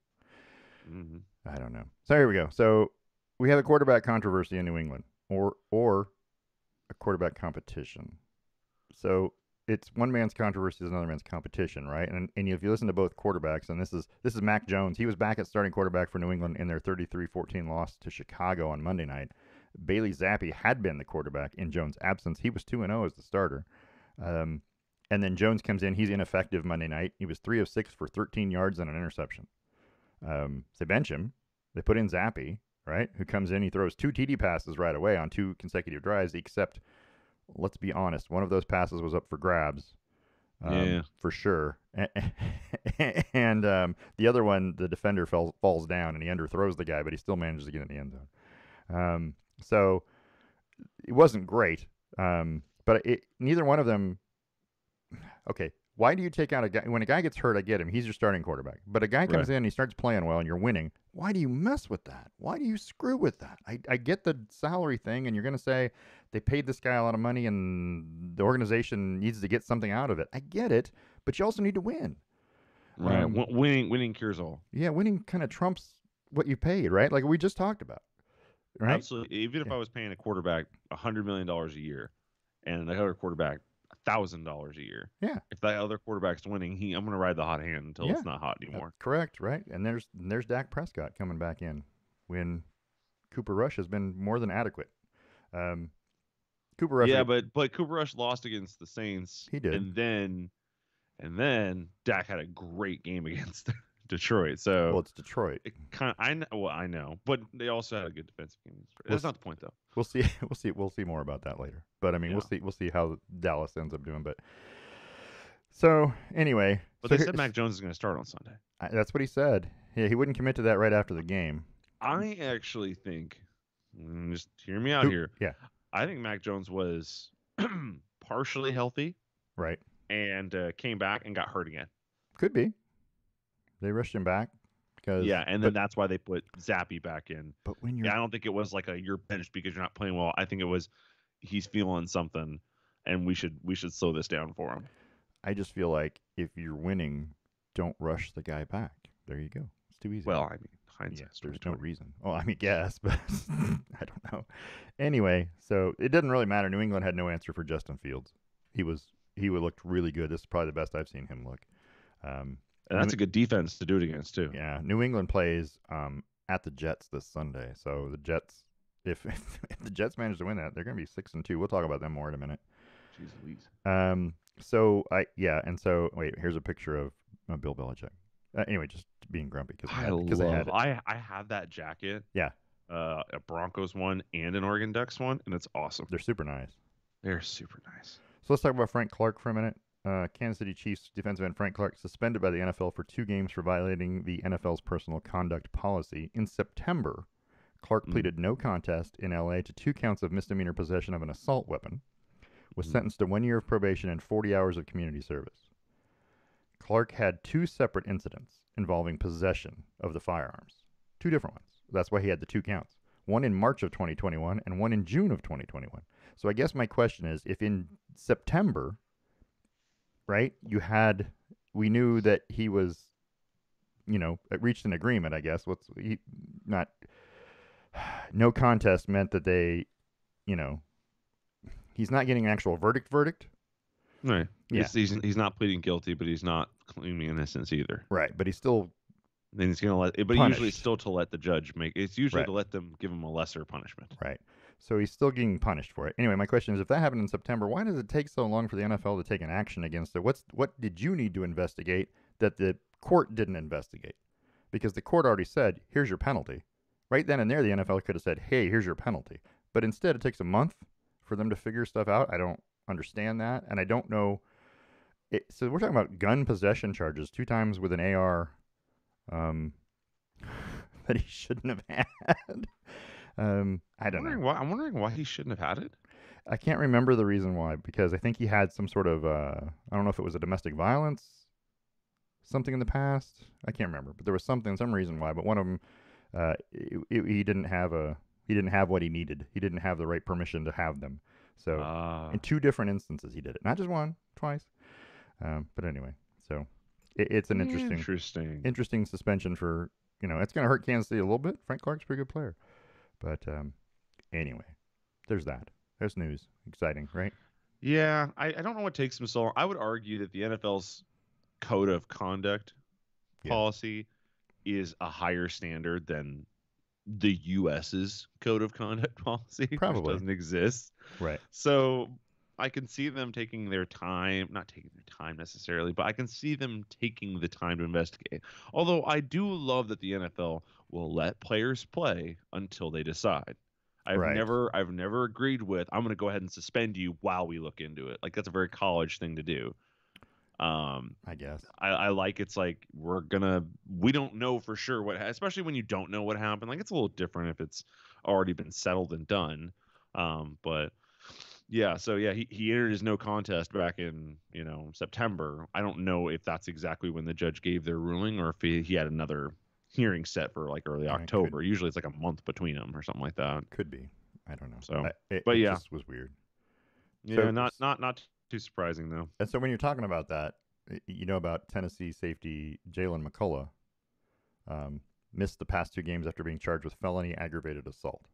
Mm-hmm. I don't know. So here we go. So we have a quarterback controversy in New England, or a quarterback competition. So it's one man's controversy is another man's competition, right? And if you listen to both quarterbacks, and this is Mac Jones. He was back at starting quarterback for New England in their 33-14 loss to Chicago on Monday night. Bailey Zappi had been the quarterback in Jones' absence. He was 2-0 as the starter. And then Jones comes in. He's ineffective Monday night. He was 3 of 6 for 13 yards and an interception. They bench him. They put in Zappi, right, who comes in. He throws 2 TD passes right away on 2 consecutive drives, except, let's be honest, one of those passes was up for grabs, for sure. And the other one, the defender falls down, and he underthrows the guy, but he still manages to get in the end zone. So it wasn't great, but neither one of them. Okay, why do you take out a guy when a guy gets hurt? I get him; he's your starting quarterback. But a guy comes in, and he starts playing well, and you're winning. Why do you mess with that? Why do you screw with that? I get the salary thing, and you're going to say they paid this guy a lot of money, and the organization needs to get something out of it. I get it, but you also need to win. Right, winning cures all. Yeah, winning kind of trumps what you paid, right? Like we just talked about. Right? Absolutely. Even if I was paying a quarterback $100 million a year, and another quarterback $1,000 a year. Yeah. If that other quarterback's winning, I'm going to ride the hot hand until it's not hot anymore. Correct, right? And there's Dak Prescott coming back in when Cooper Rush has been more than adequate. Cooper Rush. Yeah, but Cooper Rush lost against the Saints. He did. And then Dak had a great game against Detroit. So it's Detroit. I know, but they also had a good defensive game. That's not the point, though. We'll see more about that later. But I mean, we'll see how Dallas ends up doing. But so anyway, they said Mac Jones is going to start on Sunday. That's what he said. Yeah, he wouldn't commit to that right after the game. I actually think, just hear me out here. Yeah. I think Mac Jones was partially healthy Right. and came back and got hurt again. Could be. They rushed him back because, Yeah, and then that's why they put Zappy back in. but when Yeah, you're, I don't think it was like a you're benched because you're not playing well. I think it was he's feeling something, and we should slow this down for him. I just feel like if you're winning, don't rush the guy back. There you go. It's too easy. Well, I mean, Yeah, hindsight's there's no 2020. reason. Oh, I mean, yes, but I don't know. Anyway, so it didn't really matter. New England had no answer for Justin Fields. He would looked really good. This is probably the best I've seen him look. Um, And that's a good defense to do it against too. yeah, New England plays at the Jets this Sunday. So the Jets, if the Jets manage to win that, they're going to be 6-2. We'll talk about them more in a minute. Jeez Louise. And so wait, here's a picture of Bill Belichick. Anyway, just being grumpy because I had it. I have that jacket. Yeah, A Broncos one and an Oregon Ducks one, and it's awesome. they're super nice. They're super nice. So let's talk about Frank Clark for a minute. Kansas City Chiefs defensive end Frank Clark suspended by the NFL for 2 games for violating the NFL's personal conduct policy. In September, Clark pleaded no contest in LA to 2 counts of misdemeanor possession of an assault weapon, was sentenced to 1 year of probation and 40 hours of community service. Clark had 2 separate incidents involving possession of the firearms. 2 different ones. That's why he had the 2 counts. One in March of 2021 and one in June of 2021. So I guess my question is, if in September, right, we knew that he was, reached an agreement, I guess. No contest meant that they, he's not getting an actual verdict. Right. Yeah. He's not pleading guilty, but he's not claiming innocence either. Right, but he's still Then he's gonna let. But punished. usually it's still to let the judge make. It's usually Right. to let them give him a lesser punishment. right. So he's still getting punished for it. Anyway, my question is, if that happened in September, why does it take so long for the NFL to take an action against it? What did you need to investigate that the court didn't investigate? Because the court already said, here's your penalty. Right then and there, the NFL could have said, hey, here's your penalty. But instead, it takes a month for them to figure stuff out. I don't understand that, and I don't know. So we're talking about gun possession charges 2 times with an AR that he shouldn't have had. I don't know. I'm wondering why he shouldn't have had it. I can't remember the reason why, because I think he had some sort of I don't know if it was a domestic violence something in the past. I can't remember, but there was some reason why. But one of them, he didn't have what he needed. He didn't have the right permission to have them. So in 2 different instances, he did it, not just one, twice. But anyway, so it's an interesting suspension for it's going to hurt Kansas City a little bit. Frank Clark's a pretty good player, but anyway, there's that. There's news. Exciting, right? Yeah, I don't know what takes him so long. I would argue that the NFL's code of conduct policy is a higher standard than the US's code of conduct policy, Probably which doesn't exist. Right. So I can see them taking their time, not taking their time necessarily, but I can see them taking the time to investigate. Although I do love that the NFL will let players play until they decide. I've never agreed with, I'm going to go ahead and suspend you while we look into it. Like, that's a very college thing to do. I guess. I like, it's like, we don't know for sure especially when you don't know what happened. Like, it's a little different if it's already been settled and done. But yeah, so yeah, he entered his no contest back in, September. I don't know if that's exactly when the judge gave their ruling or if he had another hearing set for like early October. Usually it's like a month between them or something like that. Could be. I don't know. So, it yeah, just was weird. Yeah, So, not too surprising though. And so when you're talking about that, about Tennessee safety Jalen McCullough missed the past 2 games after being charged with felony aggravated assault.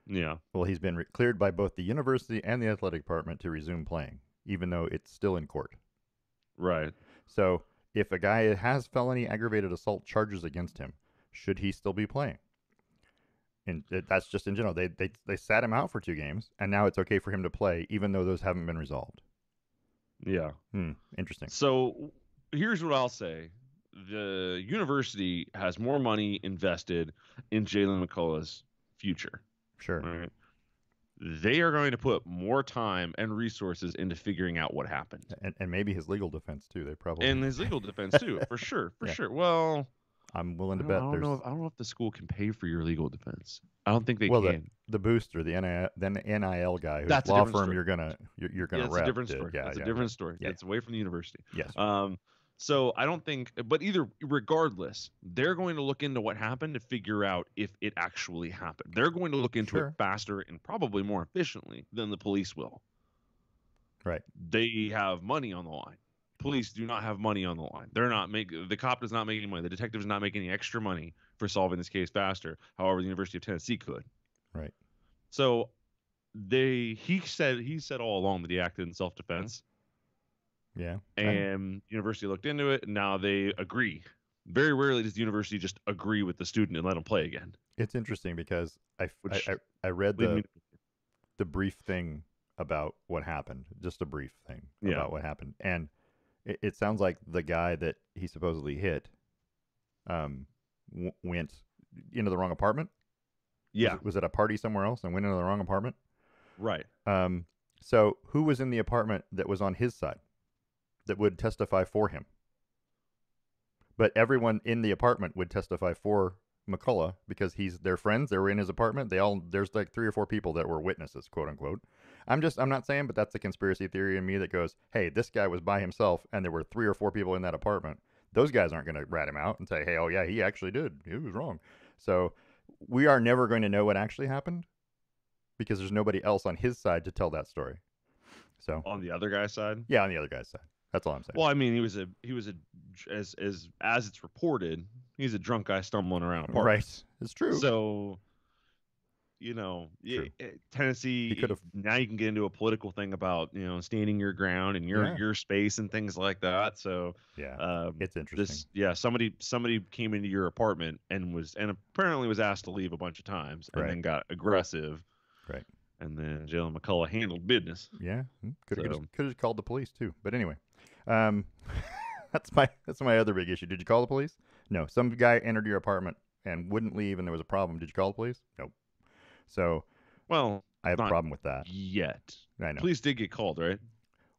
Yeah. Well, he's been cleared by both the university and the athletic department to resume playing, even though it's still in court. Right. So if a guy has felony aggravated assault charges against him, should he still be playing? And that's just in general. They sat him out for 2 games, and now it's okay for him to play, even though those haven't been resolved. Yeah. Interesting. So here's what I'll say. The university has more money invested in Jalen McCullough's future. Sure. Right? They are going to put more time and resources into figuring out what happened. And maybe his legal defense, too. They probably. And his legal defense, too, for sure. For sure. Well, I'm willing to I bet don't there's know. I don't know if the school can pay for your legal defense. I don't think they well can. the booster, the NIL guy, whose That's a law different firm story. you're Yeah, gonna it's a rep different did. story. Yeah, That's a yeah, different right. story. Yeah. It's away from the university. Yes. So I don't think, but either regardless, they're going to look into what happened to figure out if it actually happened. They're going to look into it Sure. faster and probably more efficiently than the police will. Right. They have money on the line. Police do not have money on the line. The cop does not make any money. The detective does not make any extra money for solving this case faster. However, the University of Tennessee could. Right. So he said all along that he acted in self-defense. Yeah. And university looked into it, and now they agree. Very rarely does the university just agree with the student and let him play again. It's interesting because Which I read lead me- the brief thing about what happened, just a brief thing Yeah. about what happened, and it sounds like the guy that he supposedly hit went into the wrong apartment. Yeah. Was it a party somewhere else and went into the wrong apartment? Right. So who was in the apartment that was on his side that would testify for him? But everyone in the apartment would testify for McCullough because they're friends. They were in his apartment. There's like 3 or 4 people that were witnesses, quote unquote. I'm not saying, but that's the conspiracy theory in me that goes, hey, this guy was by himself and there were 3 or 4 people in that apartment. Those guys aren't going to rat him out and say, hey, oh yeah, he actually did. He was wrong. So we are never going to know what actually happened because there's nobody else on his side to tell that story. So On the other guy's side? Yeah, on the other guy's side. That's all I'm saying. Well, I mean, he was as it's reported, he's a drunk guy stumbling around a park. Right. It's true. So, True. Tennessee, He could've- now you can get into a political thing about, standing your ground and your space and things like that. So, yeah, it's interesting. Somebody came into your apartment and apparently was asked to leave a bunch of times and then got aggressive. Right. And then Jalen McCullough handled business. Yeah, could have called the police too. But anyway, that's my other big issue. Did you call the police? No. Some guy entered your apartment and wouldn't leave, and there was a problem. Did you call the police? Nope. So, well, I have a problem with that. Yet, I know. Police did get called, right?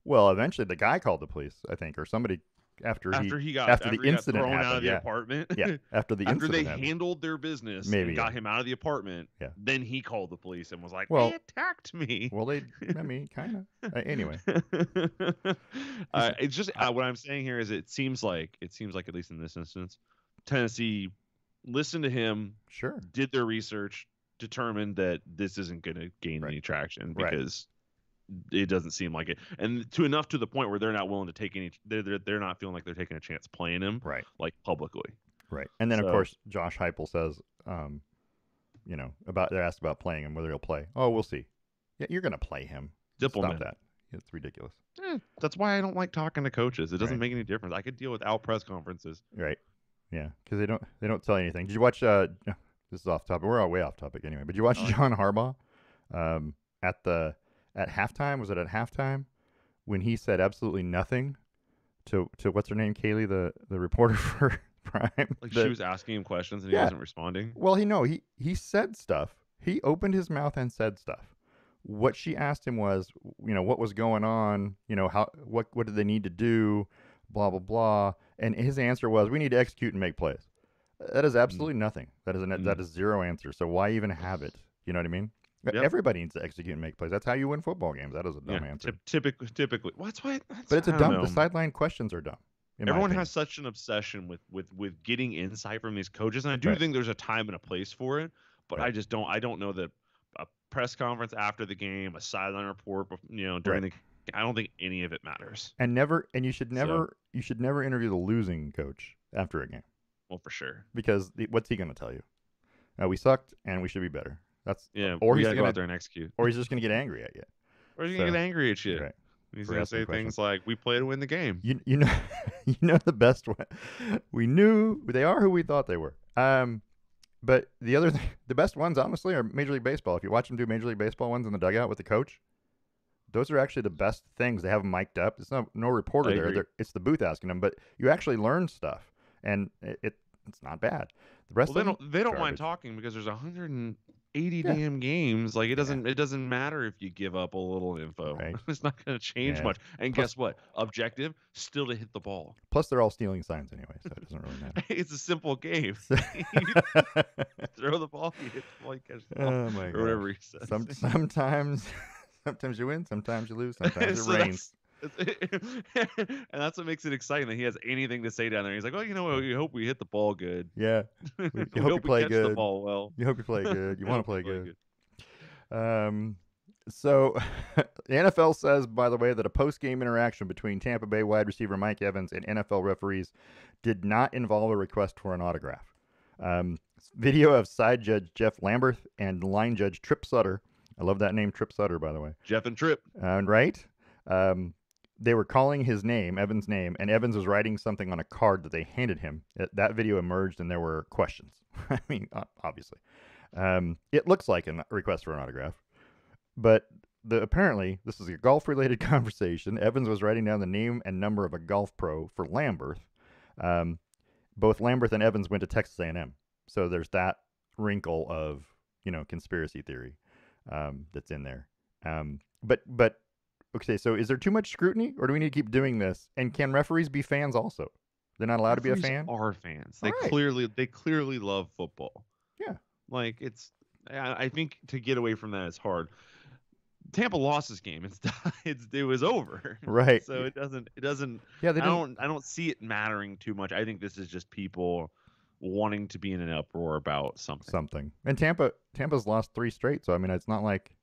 Well, eventually the guy called the police, I think, or somebody after the incident thrown happened, out of the apartment. Yeah, after the after incident they handled their business Maybe, and got him out of the apartment. Yeah. Then he called the police and was like, Well, "They attacked me." Well, kind of. Anyway, it's just what I'm saying here is it seems like at least in this instance, Tennessee listened to him, sure, did their research, determined that this isn't going to gain any traction because it doesn't seem like it, and to the point where they're not willing to take any. They're not feeling like they're taking a chance playing him, like publicly, right. And then of course Josh Heupel says, they're asked about playing him, whether he'll play. Oh, we'll see. Yeah, you're gonna play him. Diplomat. Stop that. It's ridiculous. That's why I don't like talking to coaches. It doesn't make any difference. I could deal without press conferences. Right. Yeah, because they don't tell you anything. Did you watch? This is off topic. We're way off topic anyway. But did you watch John Harbaugh at halftime? Was it at halftime when he said absolutely nothing to what's her name, Kaylee, the reporter for Prime? She was asking him questions and he wasn't responding. Well, he said stuff. He opened his mouth and said stuff. What she asked him was, what was going on? What did they need to do? Blah blah blah. And his answer was, we need to execute and make plays. That is absolutely nothing. That is zero answer. So why even have it? You know what I mean? Yep. Everybody needs to execute and make plays. That's how you win football games. That is a dumb answer. Typically. Well, that's why. But it's a dumb. The sideline questions are dumb. Everyone has such an obsession with getting insight from these coaches, and I do think there's a time and a place for it. But I just don't. I don't know that a press conference after the game, a sideline report, during the. I don't think any of it matters. And you should never interview the losing coach after a game. Well, for sure. Because what's he going to tell you? We sucked and we should be better. That's or he's going to go out there and execute. Or he's just going to get angry at you. Or he's going to get angry at you. Right. He's going to say things like, "We play to win the game." You know the best one. We knew they are who we thought they were. But the best ones, honestly, are Major League Baseball. If you watch them do Major League Baseball ones in the dugout with the coach, those are actually the best things. They have them mic'd up. It's no reporter there. It's the booth asking them, but you actually learn stuff, and it's not bad. The rest they don't mind talking because there's 80 Yeah. damn games. Like it doesn't matter if you give up a little info. Right. It's not going to change Yeah. much. And Plus, guess what? Objective, still to hit the ball. plus they're all stealing signs anyway, so it doesn't really matter. It's a simple game. So- You throw the ball, you hit the ball, you catch the ball, oh my or gosh. whatever he says. Sometimes, sometimes you win, sometimes you lose, sometimes it rains. And that's what makes it exciting that he has anything to say down there. He's like, well, you know, we hope we hit the ball good. Yeah. We You hope you hope we play catch the good. ball well. You hope you play good. You We want to hope we play good. So the NFL says, by the way, that a post-game interaction between Tampa Bay wide receiver Mike Evans and NFL referees did not involve a request for an autograph. Video of side judge Jeff Lamberth and line judge Trip Sutter. I love that name, Trip Sutter, by the way. Jeff and Trip. Right? They were calling his name, Evans' name, and Evans was writing something on a card that they handed him. That video emerged, and there were questions. I mean, obviously. It looks like a request for an autograph. But apparently, this is a golf-related conversation. Evans was writing down the name and number of a golf pro for Lamberth. Both Lamberth and Evans went to Texas A&M. So there's that wrinkle of, conspiracy theory that's in there. But okay, so is there too much scrutiny, or do we need to keep doing this? And can referees be fans also? They're not allowed to be a fan? Are fans. They right. clearly love football. Yeah. Like I think to get away from that is hard. Tampa lost this game. It was over. Right. So it doesn't. Yeah, I don't see it mattering too much. I think this is just people wanting to be in an uproar about something. And Tampa's lost 3 straight, so I mean, it's not like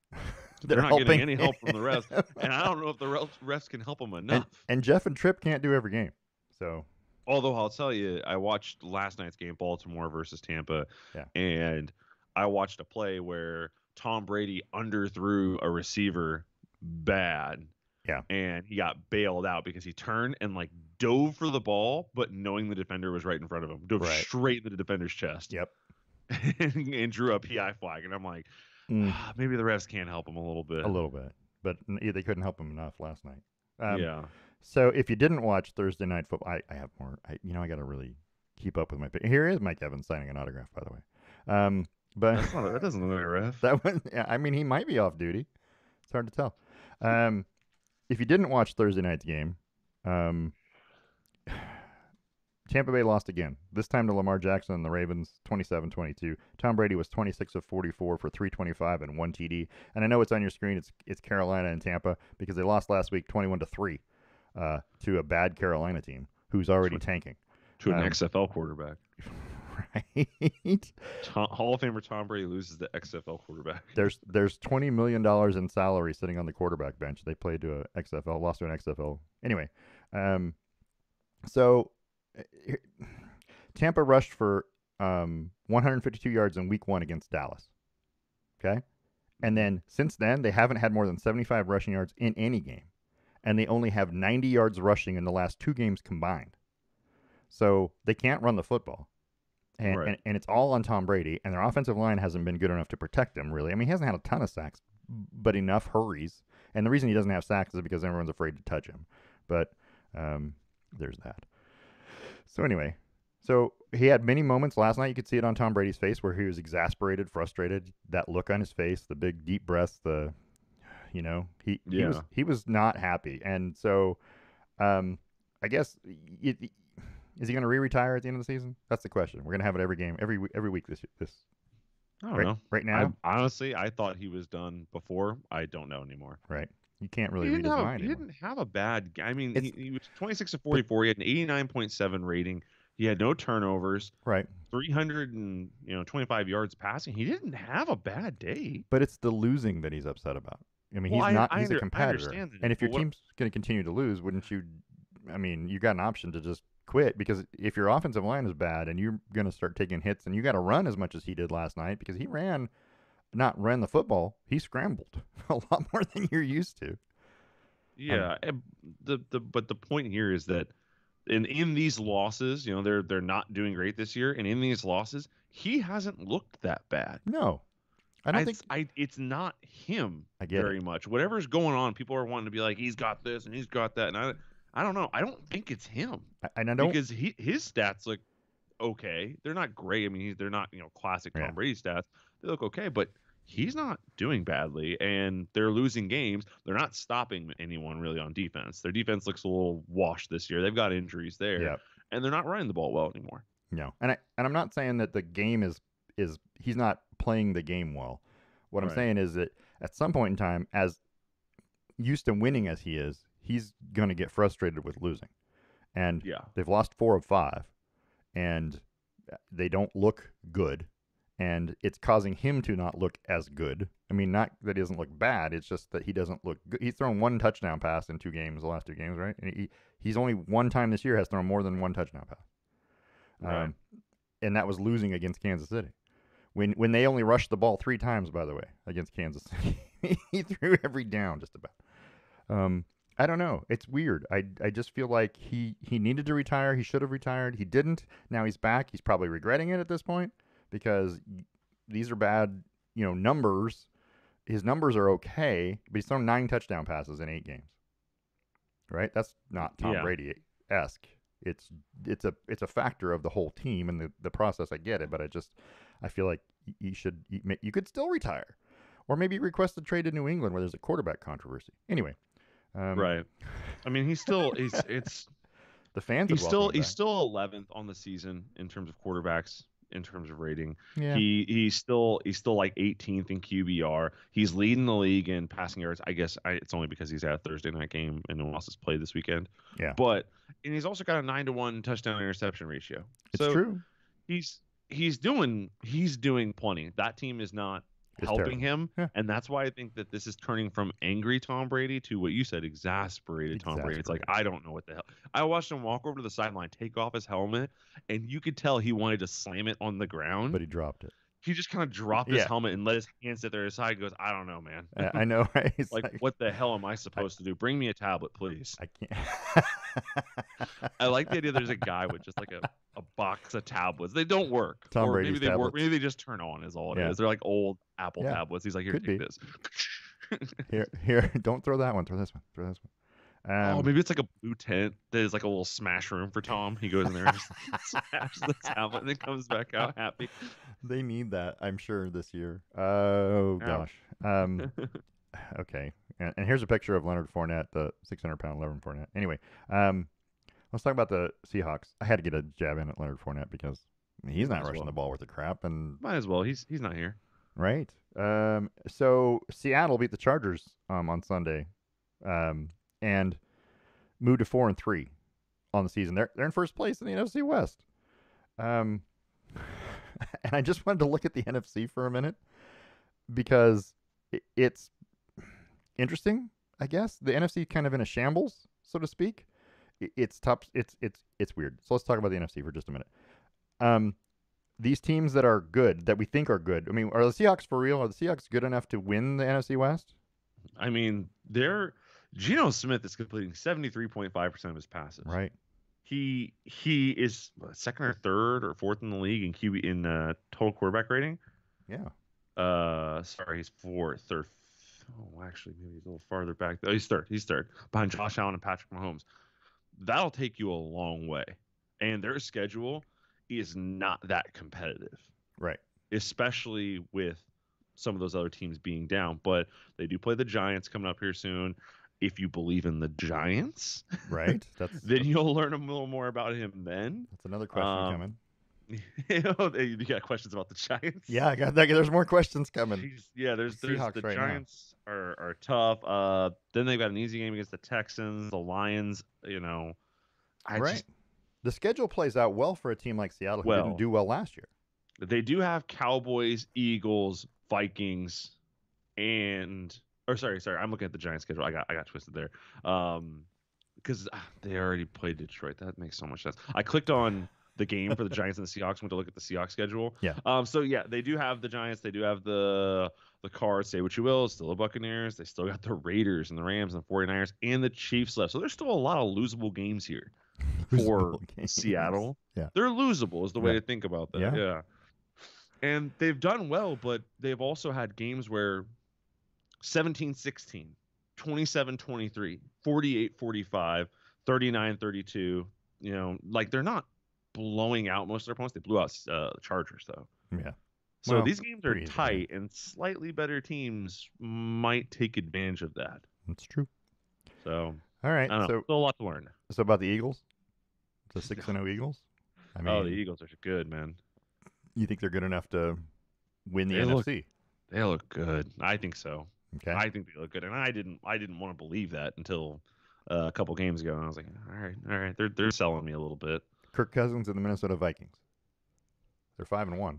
they're not helping. getting any help from the refs. And I don't know if the refs can help them enough. And Jeff and Trip can't do every game. So, although I'll tell you, I watched last night's game, Baltimore versus Tampa, and I watched a play where Tom Brady underthrew a receiver bad. Yeah. And he got bailed out because he turned and dove for the ball, but knowing the defender was right in front of him, dove straight into the defender's chest. Yep. and drew a PI flag. And I'm like, maybe the refs can help him a little bit. A little bit. But they couldn't help him enough last night. Yeah. So if you didn't watch Thursday Night Football, I have more. I got to really keep up with my pick. Here is Mike Evans signing an autograph, by the way. But that doesn't look like a ref. That one, I mean, he might be off duty. It's hard to tell. If you didn't watch Thursday night's game, Tampa Bay lost again. This time to Lamar Jackson and the Ravens, 27-22. Tom Brady was 26 of 44 for 325 and 1 TD. And I know it's on your screen. It's Carolina and Tampa because they lost last week 21-3 to a bad Carolina team who's already tanking. To an XFL quarterback. Right. Hall of Famer Tom Brady loses the XFL quarterback. There's $20 million in salary sitting on the quarterback bench. They played to a XFL, lost to an XFL. Anyway, so Tampa rushed for 152 yards in week 1 against Dallas. Okay? And then since then, they haven't had more than 75 rushing yards in any game. And they only have 90 yards rushing in the last 2 games combined. So they can't run the football. And it's all on Tom Brady, and their offensive line hasn't been good enough to protect him, really. I mean, he hasn't had a ton of sacks, but enough hurries. And the reason he doesn't have sacks is because everyone's afraid to touch him. But there's that. So anyway, he had many moments last night. You could see it on Tom Brady's face where he was exasperated, frustrated, that look on his face, the big deep breaths, he was not happy. And so I guess is he going to re-retire at the end of the season? That's the question. We're going to have it every game, every week this. I don't know. Right now? Honestly, I thought he was done before. I don't know anymore. Right. You can't really read his mind. He didn't have a bad. I mean, he was 26 of 44. He had an 89.7 rating. He had no turnovers. Right. 325 yards passing. He didn't have a bad day. But it's the losing that he's upset about. I mean, he's a competitor. And if your team's going to continue to lose, wouldn't you? I mean, you got an option to just quit, because if your offensive line is bad and you're going to start taking hits, and you got to run as much as he did last night, because he not ran the football, he scrambled a lot more than you're used to. Yeah, but the point here is that in these losses, they're not doing great this year, and in these losses, he hasn't looked that bad. No, I don't think it's not him. I get very it. much. Whatever's going on, people are wanting to be like, he's got this and he's got that, and I don't know. I don't think it's him. I don't, because his stats look okay. They're not great. I mean, they're not, classic Yeah. Tom Brady stats. They look okay, but he's not doing badly, and they're losing games. They're not stopping anyone really on defense. Their defense looks a little washed this year. They've got injuries there, Yeah. and they're not running the ball well anymore. No. And I'm not saying that the game is he's not playing the game well. What I'm Right. saying is that at some point in time, as used to winning as he is, he's going to get frustrated with losing. And Yeah. they've lost 4 of 5, and they don't look good, and it's causing him to not look as good. I mean, not that he doesn't look bad, it's just that he doesn't look good. He's thrown 1 touchdown pass in 2 games, the last 2 games, right? And he's only one time this year has thrown more than 1 touchdown pass. Right. And that was losing against Kansas City. When they only rushed the ball 3 times, by the way, against Kansas City. He threw every down just about. I don't know. It's weird. I just feel like he needed to retire. He should have retired. He didn't. Now he's back. He's probably regretting it at this point because these are bad, numbers. His numbers are okay, but he's thrown 9 touchdown passes in 8 games. Right? That's not Tom Brady-esque. It's a factor of the whole team and the process. I get it, but I feel like you could still retire, or maybe request a trade to New England where there's a quarterback controversy. Anyway. Right. I mean, he's still it's the fans. he's still 11th on the season in terms of quarterbacks, in terms of rating. Yeah. He's still like 18th in QBR. He's leading the league in passing yards. I guess it's only because he's at a Thursday night game and no one else has played this weekend. Yeah. And he's also got a 9-to-1 touchdown interception ratio. It's true. He's doing plenty. That team is not helping him, and that's why I think that this is turning from angry Tom Brady to what you said, exasperated Tom Brady. It's like, I don't know what the hell. I watched him walk over to the sideline, take off his helmet, and you could tell he wanted to slam it on the ground, but he dropped it. He just kind of dropped his helmet and let his hand sit there aside. He goes, I don't know, man. I know, right? He's like, what the hell am I supposed to do? Bring me a tablet, please. I can't. I like the idea there's a guy with just like a box of tablets. They don't work. Tom or Brady's maybe they tablets. work. Maybe they just turn on is all it is. They're like old Apple tablets. He's like, here, take this. Here, don't throw that one. Throw this one. Throw this one. Maybe it's like a blue tent that is like a little smash room for Tom. He goes in there and just smashes the tablet and then comes back out happy. They need that, I'm sure, this year. Oh, gosh. Okay. And here's a picture of Leonard Fournette, the 600-pound Leonard Fournette. Anyway, let's talk about the Seahawks. I had to get a jab in at Leonard Fournette because he's not rushing the ball worth a crap. And might as well. He's not here. Right. So Seattle beat the Chargers on Sunday. And moved to 4-3 on the season. They're in first place in the NFC West. And I just wanted to look at the NFC for a minute because it's interesting, I guess. The NFC kind of in a shambles, so to speak. It's tough. It's weird. So let's talk about the NFC for just a minute. These teams that are good, that we think are good. I mean, are the Seahawks for real? Are the Seahawks good enough to win the NFC West? I mean, Geno Smith is completing 73.5% of his passes. Right. He is second or third or fourth in the league in QB in total quarterback rating. Yeah. Sorry, he's fourth or actually maybe he's a little farther back. Oh, he's third. He's third behind Josh Allen and Patrick Mahomes. That'll take you a long way, and their schedule is not that competitive. Right. Especially with some of those other teams being down, but they do play the Giants coming up here soon. If you believe in the Giants, right, then you'll learn a little more about him then. That's another question coming. You got questions about the Giants? Yeah, I got that. There's more questions coming. There's the right Giants are tough. Then they've got an easy game against the Texans, the Lions. Right. The schedule plays out well for a team like Seattle who didn't do well last year. They do have Cowboys, Eagles, Vikings, and sorry. I'm looking at the Giants schedule. I got twisted there. Because they already played Detroit. That makes so much sense. I clicked on the game for the Giants and the Seahawks. Went to look at the Seahawks schedule. Yeah. So yeah, they do have the Giants. They do have the Cards. Say what you will. It's still the Buccaneers. They still got the Raiders and the Rams and the 49ers and the Chiefs left. So there's still a lot of losable games here for Seattle. Yeah. They're losable is the way to think about that. Yeah. And they've done well, but they've also had games where 17-16, 27-23, 48-45, 39-32, like they're not blowing out most of their opponents. They blew out the Chargers though. Yeah. So Well, these games are pretty easy tight, game. and slightly better teams might take advantage of that. That's true. So All right. I don't know. So Still a lot to learn. about the Eagles, the 6-0 Eagles. I Oh, the mean, Eagles are good, man. you think they're good enough to win the They look NFC? they look good. I think so. Okay. I think they look good, and I didn't want to believe that until a couple games ago, and I was like, all right, they're selling me a little bit. Kirk Cousins and the Minnesota Vikings. They're 5-1.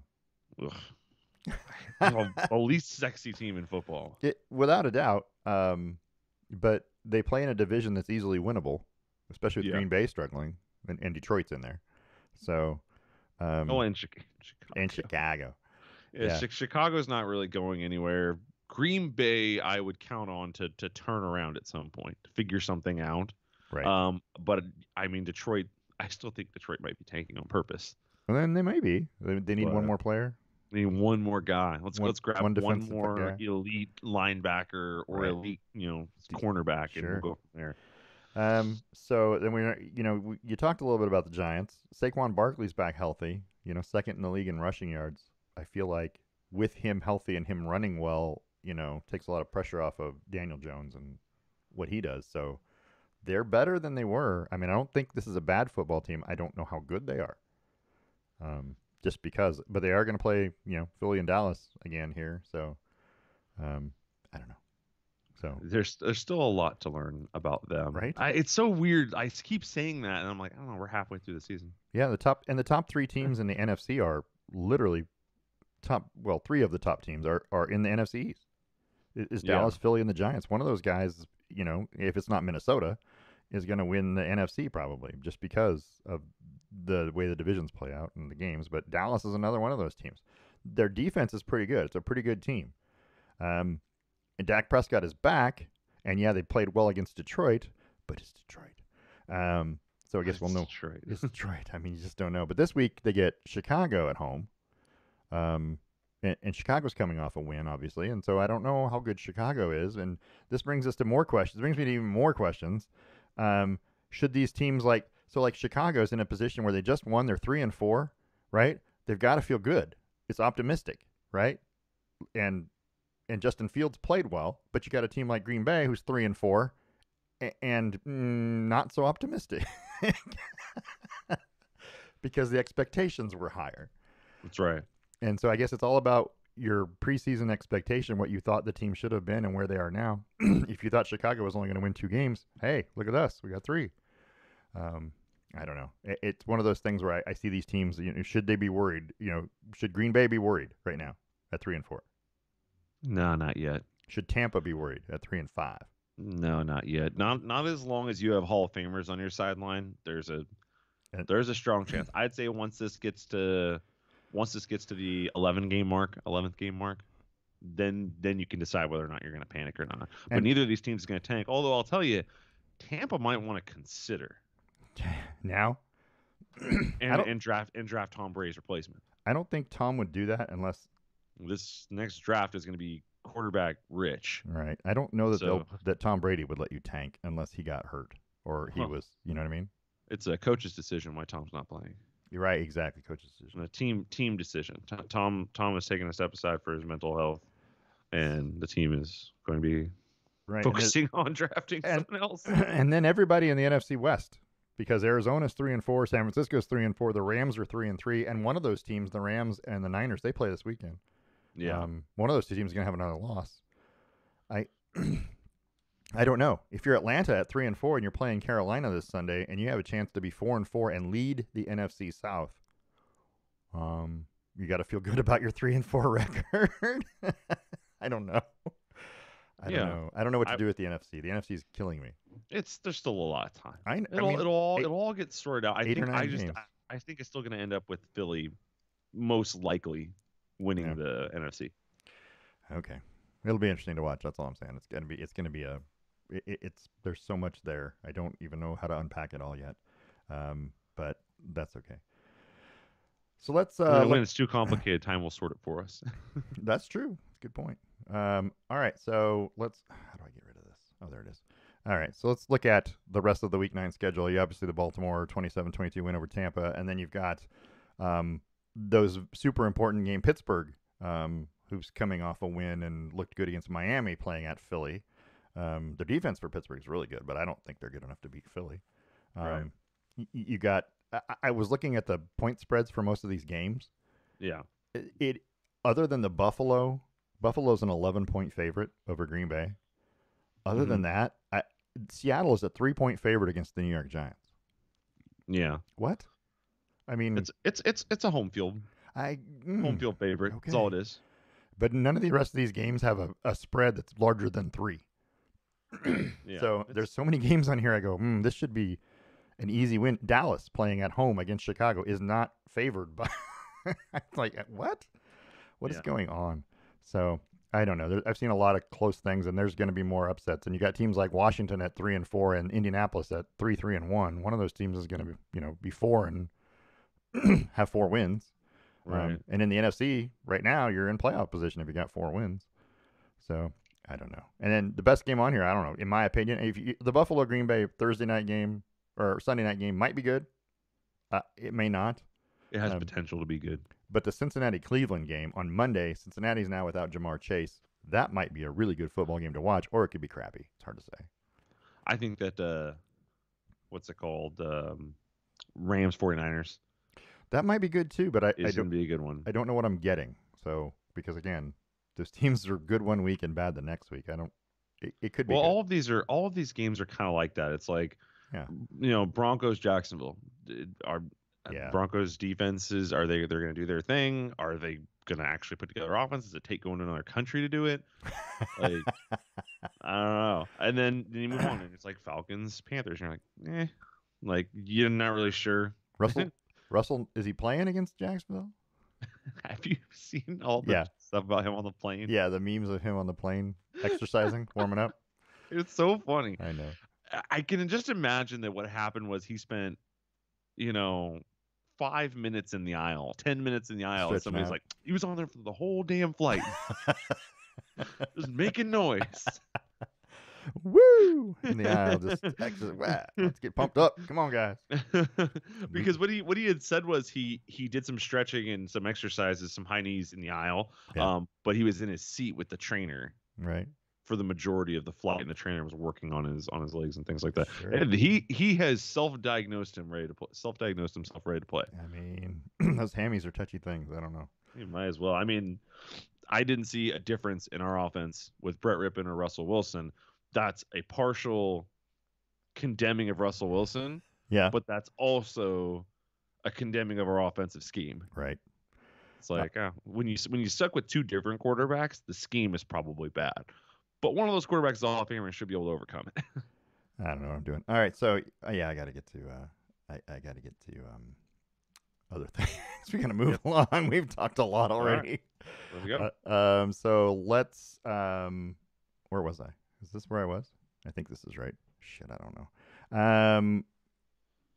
The least sexy team in football. Without a doubt. But they play in a division that's easily winnable, especially with Green Bay struggling, and Detroit's in there. So, and Chicago. And Chicago. Yeah. Chicago's not really going anywhere. Green Bay, I would count on to turn around at some point, to figure something out. Right. But I mean, Detroit. I still think Detroit might be tanking on purpose. Well, then they may be. They need one more player. They need one more guy. Let's grab one more guy. elite linebacker or elite, cornerback, and we'll go from there. So then you talked a little bit about the Giants. Saquon Barkley's back healthy. Second in the league in rushing yards. I feel like with him healthy and him running well, takes a lot of pressure off of Daniel Jones and what he does. So they're better than they were. I mean, I don't think this is a bad football team. I don't know how good they are. Just because, but they are going to play, Philly and Dallas again here. So, I don't know. So there's still a lot to learn about them, right? It's so weird. I keep saying that, and I'm like, I don't know. We're halfway through the season. Yeah, the top three teams in the NFC are literally three of the top teams are in the NFC East. Is Dallas, Philly, and the Giants. One of those guys, if it's not Minnesota, is going to win the NFC probably, just because of the way the divisions play out in the games. But Dallas is another one of those teams. Their defense is pretty good. It's a pretty good team. And Dak Prescott is back, and they played well against Detroit, but it's Detroit. So I guess we'll know. It's Detroit. I mean, you just don't know. But this week they get Chicago at home. And Chicago's coming off a win, obviously, and so I don't know how good Chicago is. And this brings us to more questions. It brings me to even more questions. Should these teams like Chicago's in a position where they just won, they're 3-4, right? They've got to feel good. It's optimistic, right? And Justin Fields played well, but you got a team like Green Bay who's 3-4 and not so optimistic because the expectations were higher. That's right. And so I guess it's all about your preseason expectation, what you thought the team should have been and where they are now. If you thought Chicago was only going to win 2 games, hey, look at us. We got 3. I don't know. It's one of those things where I see these teams, should they be worried? Should Green Bay be worried right now at 3-4? No, not yet. Should Tampa be worried at 3-5? No, not yet. Not as long as you have Hall of Famers on your sideline. There's a strong chance. I'd say once this gets to the 11th game mark, then you can decide whether or not you're going to panic or not. But neither of these teams is going to tank. Although I'll tell you, Tampa might want to consider now and draft Tom Brady's replacement. I don't think Tom would do that unless this next draft is going to be quarterback rich. Right. I don't know that Tom Brady would let you tank unless he got hurt or he was. You know what I mean? It's a coach's decision why Tom's not playing. You're right, exactly. Coach's decision. A team decision. Tom is taking a step aside for his mental health, and the team is going to be focusing on drafting someone else. And then everybody in the NFC West, because Arizona's 3-4, San Francisco's 3-4, the Rams are 3-3, and one of those teams, the Rams and the Niners, they play this weekend. Yeah. One of those 2 teams is going to have another loss. I don't know. If you're Atlanta at 3-4 and you're playing Carolina this Sunday and you have a chance to be 4-4 and lead the NFC South, you got to feel good about your 3-4 record. I don't know. I don't know what to do with the NFC. The NFC is killing me. There's still a lot of time. It'll all get sorted out. I think it's still going to end up with Philly most likely winning the NFC. Okay. It'll be interesting to watch. That's all I'm saying. It's going to be there's so much there. I don't even know how to unpack it all yet. But that's okay. So let's when it's too complicated, time will sort it for us. That's true. Good point. All right. So how do I get rid of this? Oh, there it is. All right, so let's look at the rest of the Week 9 schedule. You obviously the Baltimore 27-22 win over Tampa, and then you've got those super important game Pittsburgh, who's coming off a win and looked good against Miami, playing at Philly. The defense for Pittsburgh is really good, but I don't think they're good enough to beat Philly. Right. You got. I was looking at the point spreads for most of these games. Yeah. It other than the Buffalo's an 11-point favorite over Green Bay. Other than that, Seattle is a 3-point favorite against the New York Giants. Yeah. What? I mean, it's a home field favorite. Okay. That's all it is. But none of the rest of these games have a spread that's larger than 3. Yeah. So there's so many games on here. I go, this should be an easy win. Dallas playing at home against Chicago is not favored by. It's like, what? What is going on? So I don't know. I've seen a lot of close things, and there's going to be more upsets. And you got teams like Washington at 3-4 and Indianapolis at 3-3-1. One of those teams is going to be 4 and have 4 wins. Right. And in the NFC right now, you're in playoff position if you got 4 wins. So I don't know. And then the best game on here, I don't know. In my opinion, the Buffalo Green Bay Thursday night game or Sunday night game might be good. It may not. It has potential to be good. But the Cincinnati-Cleveland game on Monday, Cincinnati's now without Jamar Chase. That might be a really good football game to watch, or it could be crappy. It's hard to say. I think that, what's it called? Rams 49ers. That might be good too, but It's going to be a good one. I don't know what I'm getting. So, because again, those teams are good one week and bad the next week. It could be. Well, good. all of these games are kind of like that. It's like, Broncos Jacksonville. Broncos defenses, they're going to do their thing? Are they going to actually put together offense? Does it take going to another country to do it? Like, I don't know. And then you move on, and it's like Falcons, Panthers. And you're like, like you're not really sure. Russell, is he playing against Jacksonville? Have you seen all the stuff about him on the plane? Yeah, the memes of him on the plane exercising, warming up. It's so funny. I know. I can just imagine that what happened was he spent, 5 minutes in the aisle, 10 minutes in the aisle, and somebody's like, he was on there for the whole damn flight. Just making noise. Woo! In the aisle, just let's get pumped up. Come on, guys. Because what he had said was he did some stretching and some exercises, some high knees in the aisle. Yeah. But he was in his seat with the trainer. Right. For the majority of the flight, and the trainer was working on his legs and things like that. Sure. And he has self-diagnosed himself ready to play. I mean, those hammies are touchy things. I don't know. You might as well. I mean, I didn't see a difference in our offense with Brett Rippon or Russell Wilson. That's a partial condemning of Russell Wilson. Yeah. But that's also a condemning of our offensive scheme. Right. It's like when you stuck with 2 different quarterbacks, the scheme is probably bad. But one of those quarterbacks is a Hall of Famer and should be able to overcome it. I don't know what I'm doing. All right, so I got to get to other things. We got to move along. We've talked a lot already. Let's go. So let's. Where was I? Is this where I was? I think this is right. Shit, I don't know.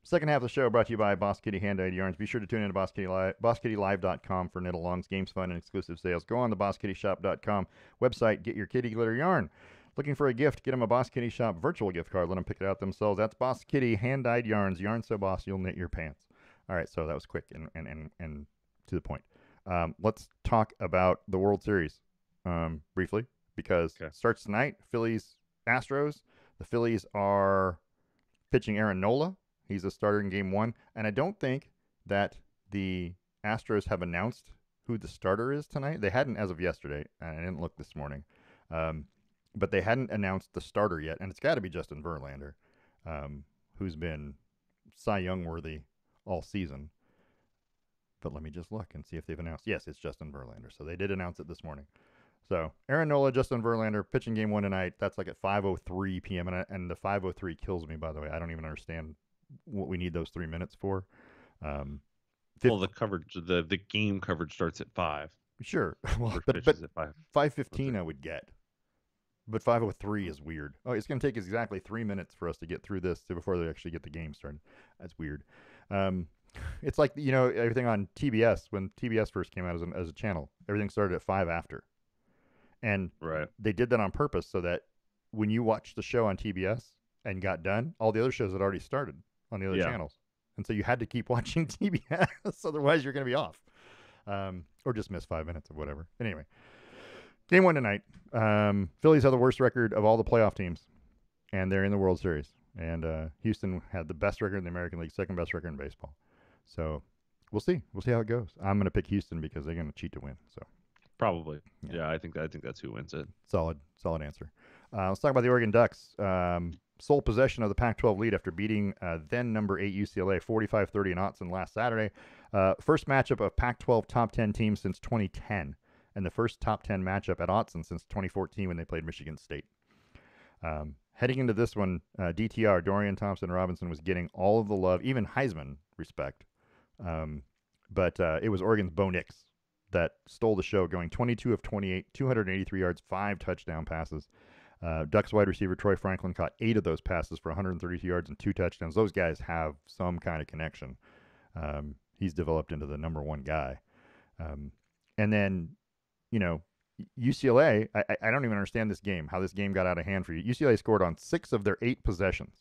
Second half of the show brought to you by Boss Kitty Hand-Dyed Yarns. Be sure to tune in to BossKittyLive.com for knit-alongs, games, fun, and exclusive sales. Go on the BossKittyShop.com website. Get your kitty glitter yarn. Looking for a gift? Get them a Boss Kitty Shop virtual gift card. Let them pick it out themselves. That's Boss Kitty Hand-Dyed Yarns. Yarn so boss, you'll knit your pants. All right, so that was quick and to the point. Let's talk about the World Series briefly because it starts tonight. Phillies, Astros. The Phillies are pitching Aaron Nola. He's a starter in Game 1. And I don't think that the Astros have announced who the starter is tonight. They hadn't as of yesterday, and I didn't look this morning. But they hadn't announced the starter yet, and it's got to be Justin Verlander, who's been Cy Young worthy all season. But let me just look and see if they've announced. Yes, it's Justin Verlander. So they did announce it this morning. So Aaron Nola, Justin Verlander, pitching Game 1 tonight. That's like at 5:03 p.m. And the 5:03 kills me, by the way. I don't even understand what we need those 3 minutes for. Well, the coverage, the game coverage starts at 5. Sure. Well, but at 5:15 I would get. But 5:03 is weird. Oh, it's going to take us exactly 3 minutes for us to get through this before they actually get the game started. That's weird. It's like, everything on TBS, when TBS first came out as a channel, everything started at 5 after. And they did that on purpose so that when you watched the show on TBS and got done, all the other shows had already started on the other Yeah. channels, and so you had to keep watching TBS, otherwise you're going to be off, or just miss 5 minutes of whatever. Anyway, game one tonight. Phillies have the worst record of all the playoff teams, and they're in the World Series. And Houston had the best record in the American League, second best record in baseball. So we'll see. We'll see how it goes. I'm going to pick Houston because they're going to cheat to win. So Probably. Yeah, I think that's who wins it. solid answer. Let's talk about the Oregon Ducks. Sole possession of the Pac-12 lead after beating then number 8 UCLA 45-30 in Autzen last Saturday. First matchup of Pac-12 top 10 teams since 2010, and the first top 10 matchup at Autzen since 2014 when they played Michigan State. Heading into this one, DTR, Dorian Thompson-Robinson, was getting all of the love, even Heisman respect. But it was Oregon's Bo Nix that stole the show, going 22 of 28, 283 yards, 5 touchdown passes. Ducks wide receiver Troy Franklin caught 8 of those passes for 132 yards and 2 touchdowns. Those guys have some kind of connection. He's developed into the number one guy. And then, UCLA, I don't even understand this game, how this game got out of hand for you. UCLA scored on 6 of their 8 possessions.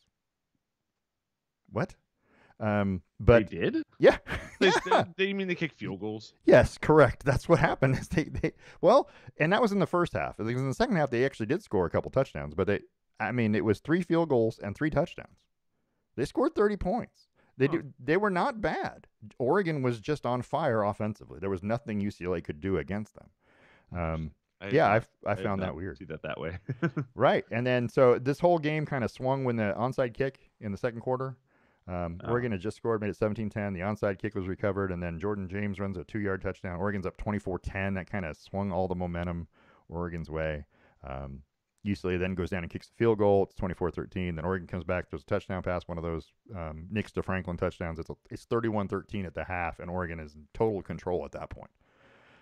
What? But they did? Yeah. They mean they kick field goals? Yes, correct. That's what happened. Well, and that was in the first half. Because in the second half, they actually did score a couple touchdowns. But it was 3 field goals and 3 touchdowns. They scored 30 points. They were not bad. Oregon was just on fire offensively. There was nothing UCLA could do against them. I found that weird. See that way. Right. And then so this whole game kind of swung when the onside kick in the second quarter. Oregon had just scored, made it 17-10. The onside kick was recovered, and then Jordan James runs a 2-yard touchdown. Oregon's up 24-10. That kind of swung all the momentum Oregon's way. UCLA then goes down and kicks the field goal. It's 24-13. Then Oregon comes back, throws a touchdown pass, one of those Nix to Franklin touchdowns. It's 31-13 at the half, and Oregon is in total control at that point.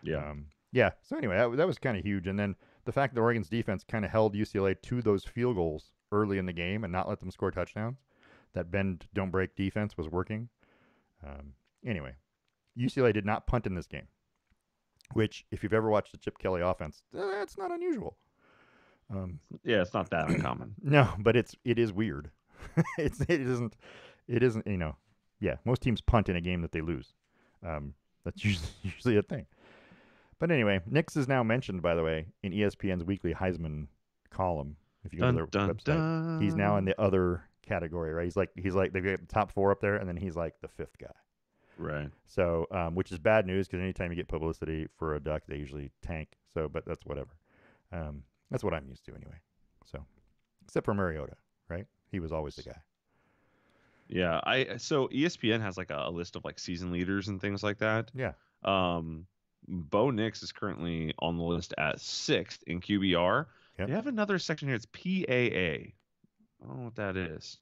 Yeah. So anyway, that was kind of huge. And then the fact that Oregon's defense kind of held UCLA to those field goals early in the game and not let them score touchdowns. That bend, don't break defense was working. Anyway, UCLA did not punt in this game, which, if you've ever watched the Chip Kelly offense, that's not unusual. It's not that uncommon. No, but it is weird. it isn't. Yeah, most teams punt in a game that they lose. That's usually a thing. But anyway, Nix is now mentioned, by the way, in ESPN's weekly Heisman column. If you go to their website, he's now in the other category, right? He's like they've got the top 4 up there, and then he's like the 5th guy. Right. So, which is bad news because anytime you get publicity for a Duck, they usually tank. So, but that's whatever. That's what I'm used to anyway. So, except for Mariota, right? He was always the guy. Yeah. So ESPN has like a list of like season leaders and things like that. Yeah. Bo Nix is currently on the list at 6th in QBR. Yep. They have another section here. It's PAA. I don't know what that is.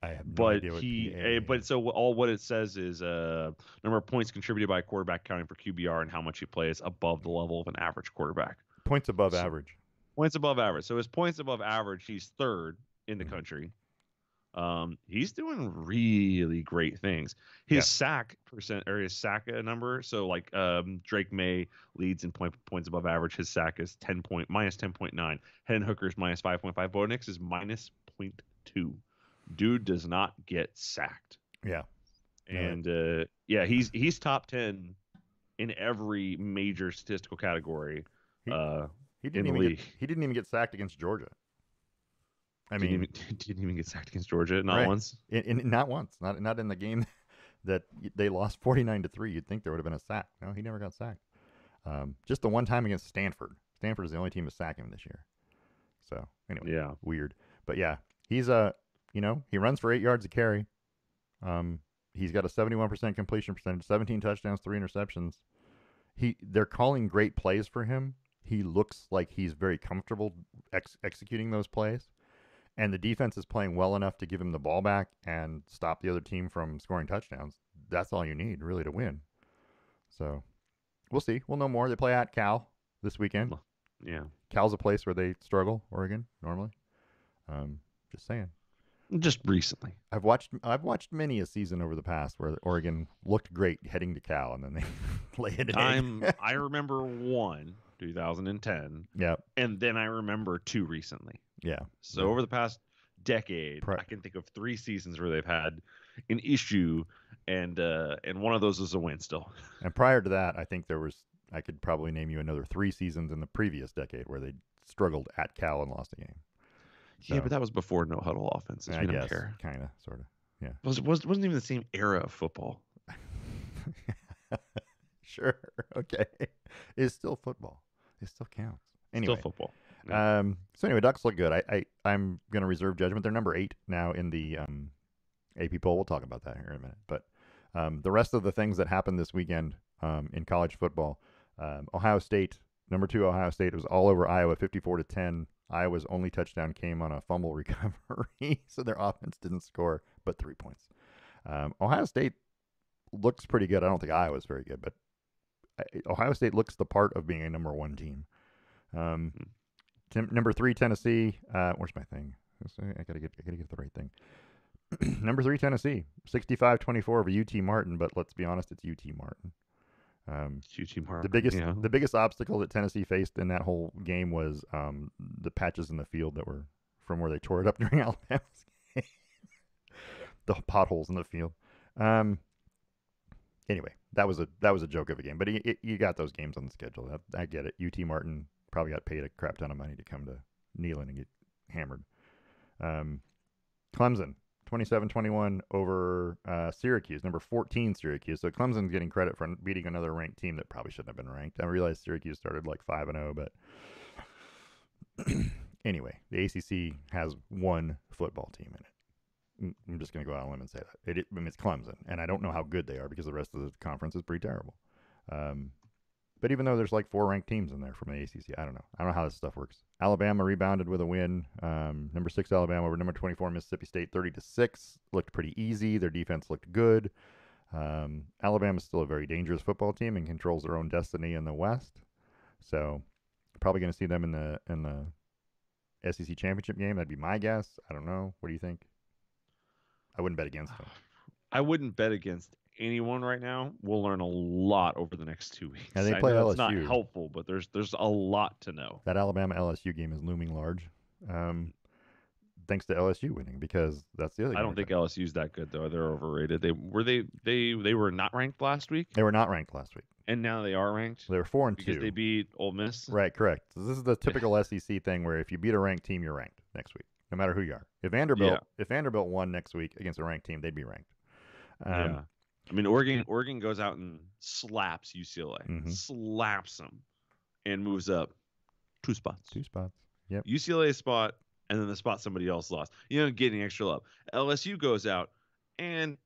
I have no idea what PAA. But so what it says is number of points contributed by a quarterback counting for QBR and how much he plays above the level of an average quarterback. Points above average. Points above average. So his points above average, he's 3rd in the country. He's doing really great things. His sack percent or his sack number. So like Drake May leads in points above average. His sack is minus 10.9. Hendon Hooker's minus 5.5. Bo Nix is minus 0.2. Dude does not get sacked. Yeah. And he's top 10 in every major statistical category. He didn't even get sacked against Georgia. Didn't even get sacked against Georgia, not once. Not once. Not in the game that they lost 49-3. You'd think there would have been a sack. No, he never got sacked. Just the one time against Stanford. Stanford is the only team to sack him this year. So anyway, weird. But yeah, he's he runs for 8 yards a carry. He's got a 71% completion percentage, 17 touchdowns, 3 interceptions. They're calling great plays for him. He looks like he's very comfortable executing those plays. And the defense is playing well enough to give him the ball back and stop the other team from scoring touchdowns. That's all you need, really, to win. So we'll see. We'll know more. They play at Cal this weekend. Yeah. Cal's a place where they struggle, Oregon, normally. Just saying. Just recently. I've watched many a season over the past where Oregon looked great heading to Cal, and then they lay it in. I remember one, 2010. Yep. And then I remember 2 recently. Yeah. So over the past decade, Pri- I can think of 3 seasons where they've had an issue, and one of those is a win still. And prior to that, I think I could probably name you another 3 seasons in the previous decade where they struggled at Cal and lost a game. Yeah, So, but that was before no huddle offenses. I We don't guess, care. kind of, sort of. Yeah. Wasn't even the same era of football. Sure. Okay. It's still football. It still counts. Still Anyway. football. Yeah. So anyway, Ducks look good. I'm going to reserve judgment. They're number 8 now in the AP poll. We'll talk about that here in a minute. But the rest of the things that happened this weekend in college football, Ohio State, number 2 Ohio State, was all over Iowa, 54-10. Iowa's only touchdown came on a fumble recovery, so their offense didn't score but 3 points. Ohio State looks pretty good. I don't think Iowa's very good, but Ohio State looks the part of being a number 1 team. Number 3 Tennessee. Where's my thing? I gotta get the right thing. Number 3 Tennessee, 65-24 over UT Martin, but let's be honest, it's UT Martin. UT Martin. The biggest obstacle that Tennessee faced in that whole game was the patches in the field that were from where they tore it up during Alabama's game. The potholes in the field. Anyway, that was a joke of a game, but you got those games on the schedule. I get it. UT Martin probably got paid a crap ton of money to come to Neyland and get hammered. Clemson, 27-21 over Syracuse, number 14 Syracuse. So Clemson's getting credit for beating another ranked team that probably shouldn't have been ranked. I realize Syracuse started like 5-0, but anyway, the ACC has one football team in it. I'm just going to go out on a limb and say that. It's Clemson, and I don't know how good they are because the rest of the conference is pretty terrible. But even though there's like 4 ranked teams in there from the ACC, I don't know how this stuff works. Alabama rebounded with a win. Number 6 Alabama over number 24 Mississippi State, 30-6. Looked pretty easy. Their defense looked good. Alabama's still a very dangerous football team and controls their own destiny in the West. So probably going to see them in the SEC championship game. That'd be my guess. I don't know. What do you think? I wouldn't bet against them. I wouldn't bet against anyone right now. We'll learn a lot over the next 2 weeks. And they play LSU. It's not helpful, but there's a lot to know. That Alabama LSU game is looming large. Thanks to LSU winning, because that's the other. I don't think LSU's that good though. They're overrated. They were not ranked last week. They were not ranked last week, and now they are ranked. They were 4-2 because they beat Ole Miss. Right, correct. So this is the typical SEC thing where if you beat a ranked team, you're ranked next week, no matter who you are. If Vanderbilt won next week against a ranked team, they'd be ranked. Yeah. I mean, Oregon goes out and slaps UCLA, slaps them, and moves up 2 spots. 2 spots. Yep. UCLA spot, and then the spot somebody else lost. Getting extra love. LSU goes out, and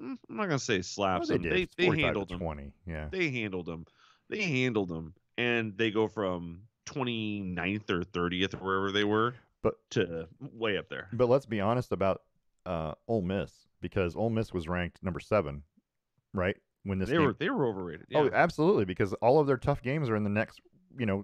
I'm not gonna say slaps them. They handled them. 20. Yeah. They handled them. And they go from 29th or 30th, or wherever they were, to way up there. But let's be honest about Ole Miss, because Ole Miss was ranked number 7. Right? When they were overrated. Yeah. Oh, absolutely, because all of their tough games are in the next,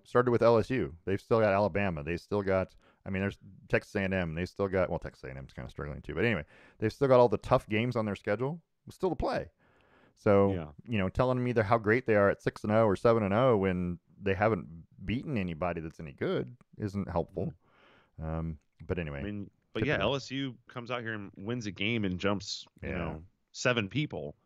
started with LSU. They've still got Alabama. They still got, there's Texas A&M. They still got, Texas A&M's kind of struggling too. But anyway, they've still got all the tough games on their schedule still to play. So, telling me how great they are at 6-0 or 7-0 when they haven't beaten anybody that's any good isn't helpful. But anyway. LSU comes out here and wins a game and jumps, 7 people.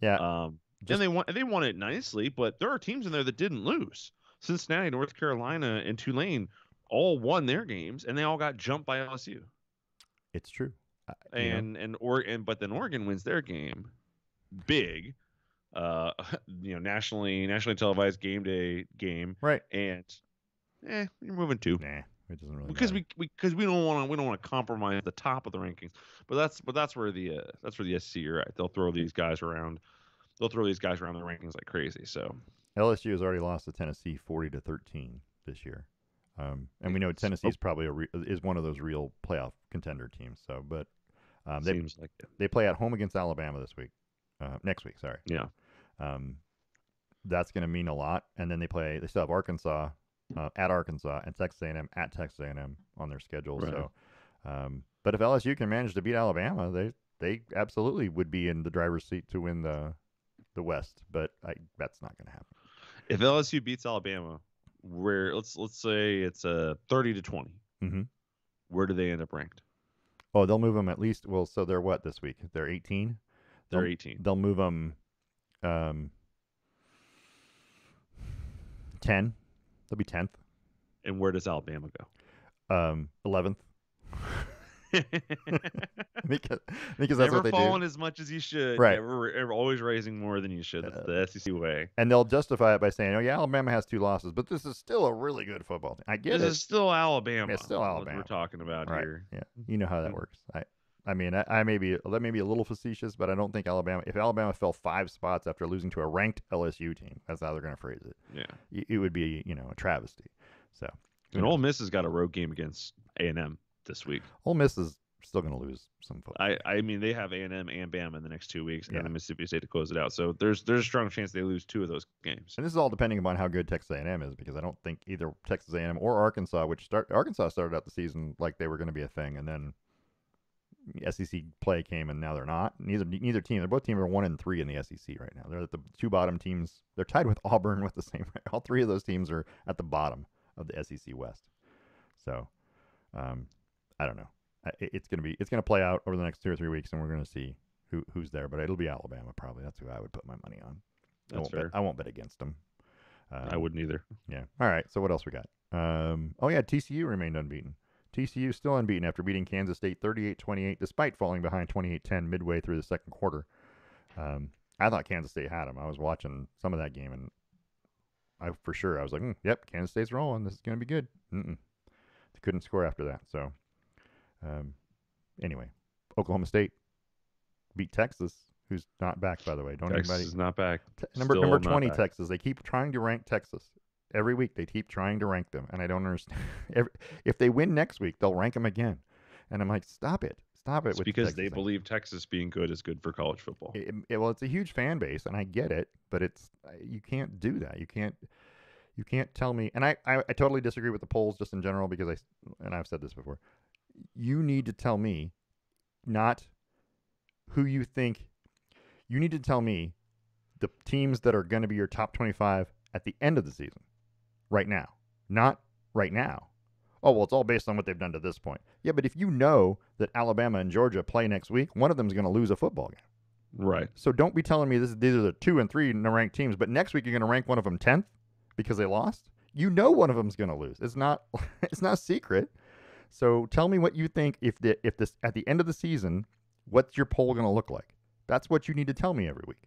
Yeah. And they won it nicely, but there are teams in there that didn't lose. Cincinnati, North Carolina, and Tulane all won their games, and they all got jumped by LSU. It's true. But then Oregon wins their game, big, nationally televised game day game, right? And you're moving 2. Nah, it doesn't really because matter. we don't want to compromise the top of the rankings. But that's where the SEC, you're right. They'll throw these guys around. The rankings like crazy. So LSU has already lost to Tennessee 40-13 this year, and we know Tennessee's probably is one of those real playoff contender teams. So, but seems like it. They play at home against Alabama next week. Sorry. Yeah. That's going to mean a lot, and then they still have Arkansas at Arkansas and Texas A&M at Texas A&M on their schedule. Right. So, but if LSU can manage to beat Alabama, they absolutely would be in the driver's seat to win the West. But that's not going to happen. If LSU beats Alabama, let's say it's a 30-20. Mm-hmm. Where do they end up ranked? Oh, they'll move them at least. Well, so they're what this week? They're 18. They're 18. They'll move them 10. They'll be 10th. And where does Alabama go? 11th. because that's Never what they falling do. as much as you should. Right. Never always raising more than you should. That's the SEC way. And they'll justify it by saying, "Oh yeah, Alabama has 2 losses, but this is still a really good football team." I get this it. This is still Alabama. It's still Alabama. What we're talking about right. here. Yeah, you know how that works. I mean, I may be a little facetious, but I don't think if Alabama fell 5 spots after losing to a ranked LSU team, that's how they're going to phrase it. Yeah, it would be a travesty. So, and Ole Miss has got a road game against A&M this week. Ole Miss is still going to lose some football. I mean, they have A&M and Bama in the next 2 weeks, and then Mississippi State to close it out. So there's a strong chance they lose 2 of those games. And this is all depending upon how good Texas A&M is, because I don't think either Texas A&M or Arkansas, Arkansas started out the season like they were going to be a thing, and then SEC play came, and now they're not. Neither team. They're both teams are 1-3 in the SEC right now. They're at the 2 bottom teams. They're tied with Auburn with the same. All 3 of those teams are at the bottom of the SEC West. So, I don't know. It's gonna play out over the next 2 or 3 weeks, and we're gonna see who's there. But it'll be Alabama probably. That's who I would put my money on. I won't bet against them. I wouldn't either. Yeah. All right. So what else we got? TCU remained unbeaten. TCU still unbeaten after beating Kansas State 38-28, despite falling behind 28-10 midway through the second quarter. I thought Kansas State had them. I was watching some of that game, and I was like, yep, Kansas State's rolling. This is going to be good. They couldn't score after that. So, anyway, Oklahoma State beat Texas, who's not back, by the way. Texas is not back. Number 20, Texas. They keep trying to rank Texas. Every week they keep trying to rank them, and I don't understand. If they win next week, they'll rank them again. And I'm like, stop it. It's because they believe Texas being good is good for college football. Well, it's a huge fan base, and I get it, but you can't do that. You can't tell me. And I totally disagree with the polls just in general, because I've said this before. You need to tell me not who you think. You need to tell me the teams that are going to be your top 25 at the end of the season. Right now. Not right now. Oh, well, it's all based on what they've done to this point. Yeah, but if you know that Alabama and Georgia play next week, one of them is going to lose a football game. Right. So don't be telling me these are the 2 and 3 ranked teams, but next week you're going to rank one of them 10th because they lost? You know one of them's going to lose. It's not a secret. So tell me what you think if this at the end of the season, what's your poll going to look like? That's what you need to tell me every week.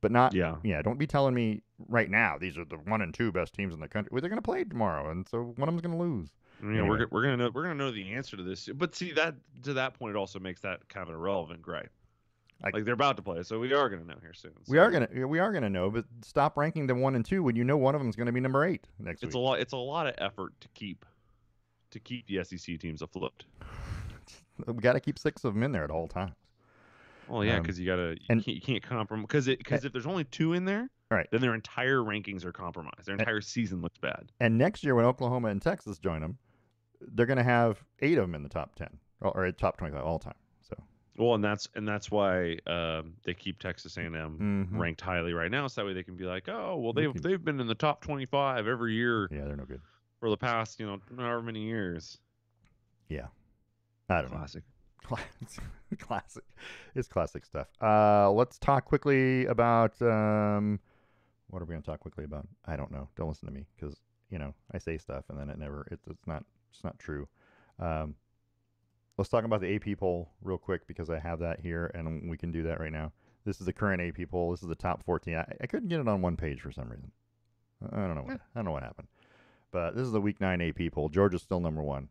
But not, don't be telling me right now these are the 1 and 2 best teams in the country. Well, they're going to play tomorrow, and so one of them's going to lose. Anyway. We're gonna know the answer to this. But see, that to that point, it also makes that kind of irrelevant, right? Like they're about to play, so we are gonna know here soon. So. We are gonna know, but stop ranking them 1 and 2 when you know one of them is going to be number 8 next week. It's a lot of effort to keep the SEC teams afloat. We got to keep 6 of them in there at all times. Well, yeah, because you can't compromise. Because if there's only 2 in there, right, then their entire rankings are compromised. Their entire season looks bad. And next year, when Oklahoma and Texas join them, they're going to have 8 of them in the top 10 or top 25 all time. So. Well, and that's why they keep Texas A&M ranked highly right now, so that way they can be like, oh, well, they've been in the top 25 every year. Yeah, they're no good for the past however many years. Yeah, I don't know. Classic. It's classic stuff. Let's talk quickly about what are we going to talk quickly about? I don't know. Don't listen to me because I say stuff and then it's not true. Let's talk about the AP poll real quick because I have that here and we can do that right now. This is the current AP poll. This is the top 14. I couldn't get it on one page for some reason. I don't know what happened. But this is the week 9 AP poll. Georgia's still number 1.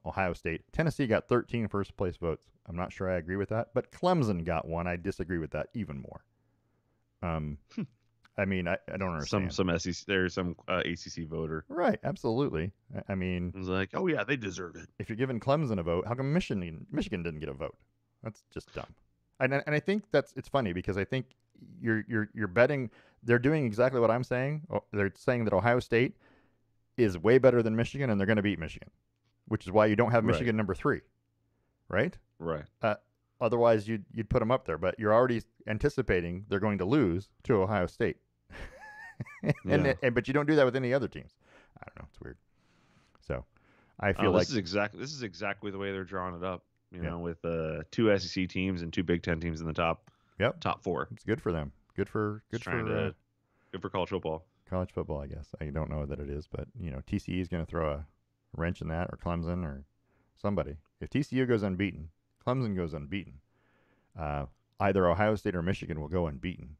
Ohio State. Tennessee got 13 first place votes. I'm not sure I agree with that, but Clemson got 1. I disagree with that even more. I mean, I don't understand. Some SEC, there's some ACC voter. Right, absolutely. I mean, it was like, oh yeah, they deserve it. If you're giving Clemson a vote, how come Michigan didn't get a vote? That's just dumb. And I think it's funny because I think you're betting they're doing exactly what I'm saying. They're saying that Ohio State is way better than Michigan and they're going to beat Michigan. Which is why you don't have Michigan number 3, right? Right. Otherwise, you'd put them up there, but you're already anticipating they're going to lose to Ohio State, but you don't do that with any other teams. I don't know, it's weird. So, I feel like this is exactly the way they're drawing it up. You yeah. know, with 2 SEC teams and 2 Big Ten teams in the Yep. top four. It's good for them. Good for Good for college football. college football, I guess. I don't know that it is, but TCU is going to throw a wrench in that, or Clemson, or somebody. If TCU goes unbeaten, Clemson goes unbeaten. Either Ohio State or Michigan will go unbeaten,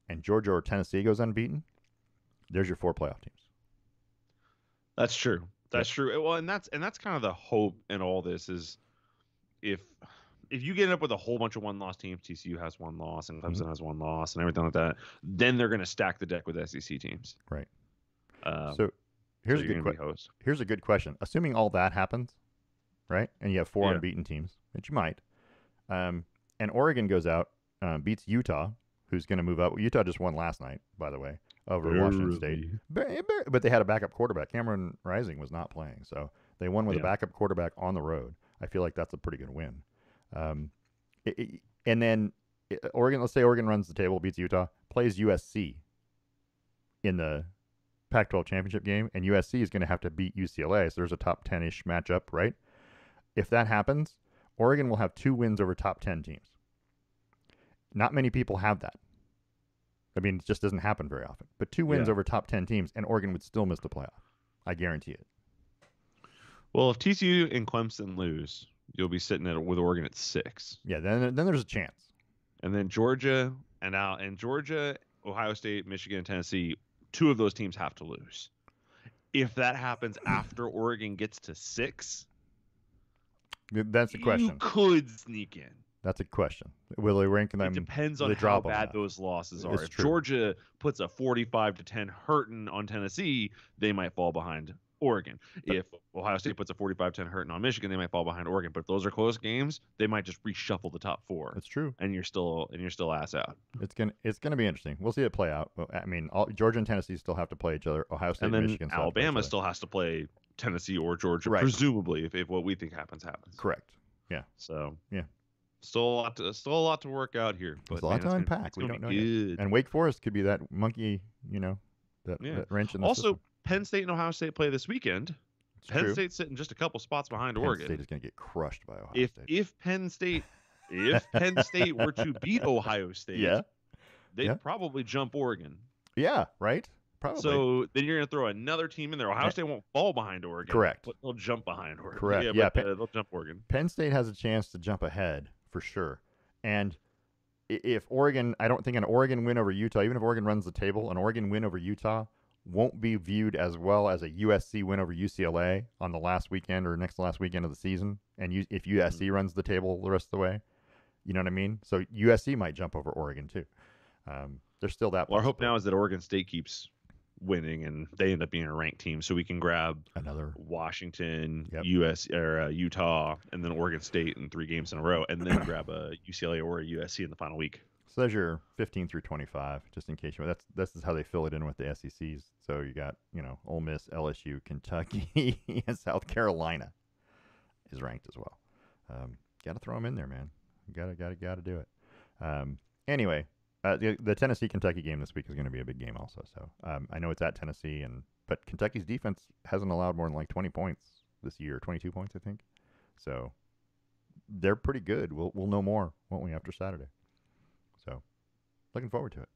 and Georgia or Tennessee goes unbeaten. There's your 4 playoff teams. That's true. That's true. Well, and that's kind of the hope in all this is if you get up with a whole bunch of 1-loss teams, TCU has 1 loss and Clemson has 1 loss and everything like that, then they're going to stack the deck with SEC teams. Right. So here's a good question. Assuming all that happens, right, and you have 4 unbeaten teams, which you might, and Oregon goes out, beats Utah, who's going to move up. Utah just won last night, by the way, over Washington State. But they had a backup quarterback. Cameron Rising was not playing, so they won with a backup quarterback on the road. I feel like that's a pretty good win. And then Oregon, let's say Oregon runs the table, beats Utah, plays USC in the Pac-12 championship game, and USC is going to have to beat UCLA, so there's a top 10-ish matchup, right? If that happens, Oregon will have 2 wins over top 10 teams. Not many people have that. I mean, it just doesn't happen very often. But 2 wins over top 10 teams, and Oregon would still miss the playoff. I guarantee it. Well, if TCU and Clemson lose, you'll be sitting with Oregon at 6. Yeah, then there's a chance. And then Georgia, Ohio State, Michigan, and Tennessee, 2 of those teams have to lose. If that happens after Oregon gets to 6, that's a question. You could sneak in. That's a question. Will they rank them? It depends on how bad those losses are. If Georgia puts a 45-10 hurting on Tennessee, they might fall behind Oregon. If Ohio State puts a 45-10 hurting on Michigan, they might fall behind Oregon. But if those are close games, they might just reshuffle the top 4. That's true. And you're still ass out. It's gonna be interesting. We'll see it play out. I mean, Georgia and Tennessee still have to play each other. Ohio State, and then Michigan, Alabama still has to play Tennessee or Georgia, presumably, if what we think happens. Correct. Yeah. So yeah. Still a lot to work out here. But there's a lot to unpack. We don't know yet. And Wake Forest could be that monkey, that wrench in the also, system. Penn State and Ohio State play this weekend. Penn State's sitting just a couple spots behind Oregon. Penn State is going to get crushed by Ohio State. If Penn State were to beat Ohio State, they'd probably jump Oregon. Yeah, right? Probably. So then you're going to throw another team in there. Ohio State won't fall behind Oregon. Correct. But they'll jump behind Oregon. Correct. Yeah, they'll jump Oregon. Penn State has a chance to jump ahead for sure. And if Oregon, I don't think an Oregon win over Utah, even if Oregon runs the table, an Oregon win over Utah won't be viewed as well as a USC win over UCLA on the last weekend or next to last weekend of the season. And if USC runs the table the rest of the way, you know what I mean? So USC might jump over Oregon too. There's still that. Well, our hope now is that Oregon State keeps winning and they end up being a ranked team, so we can grab another Washington, Utah, and then Oregon State in 3 games in a row, and then grab a UCLA or a USC in the final week. So there's your 15 through 25, just in case you. This is how they fill it in with the SECs. So you got Ole Miss, LSU, Kentucky, and South Carolina is ranked as well. Got to throw them in there, man. Got to do it. Anyway. The Tennessee-Kentucky game this week is going to be a big game also. So I know it's at Tennessee, but Kentucky's defense hasn't allowed more than like 20 points this year, 22 points, I think. So they're pretty good. We'll know more, won't we, after Saturday? So looking forward to it.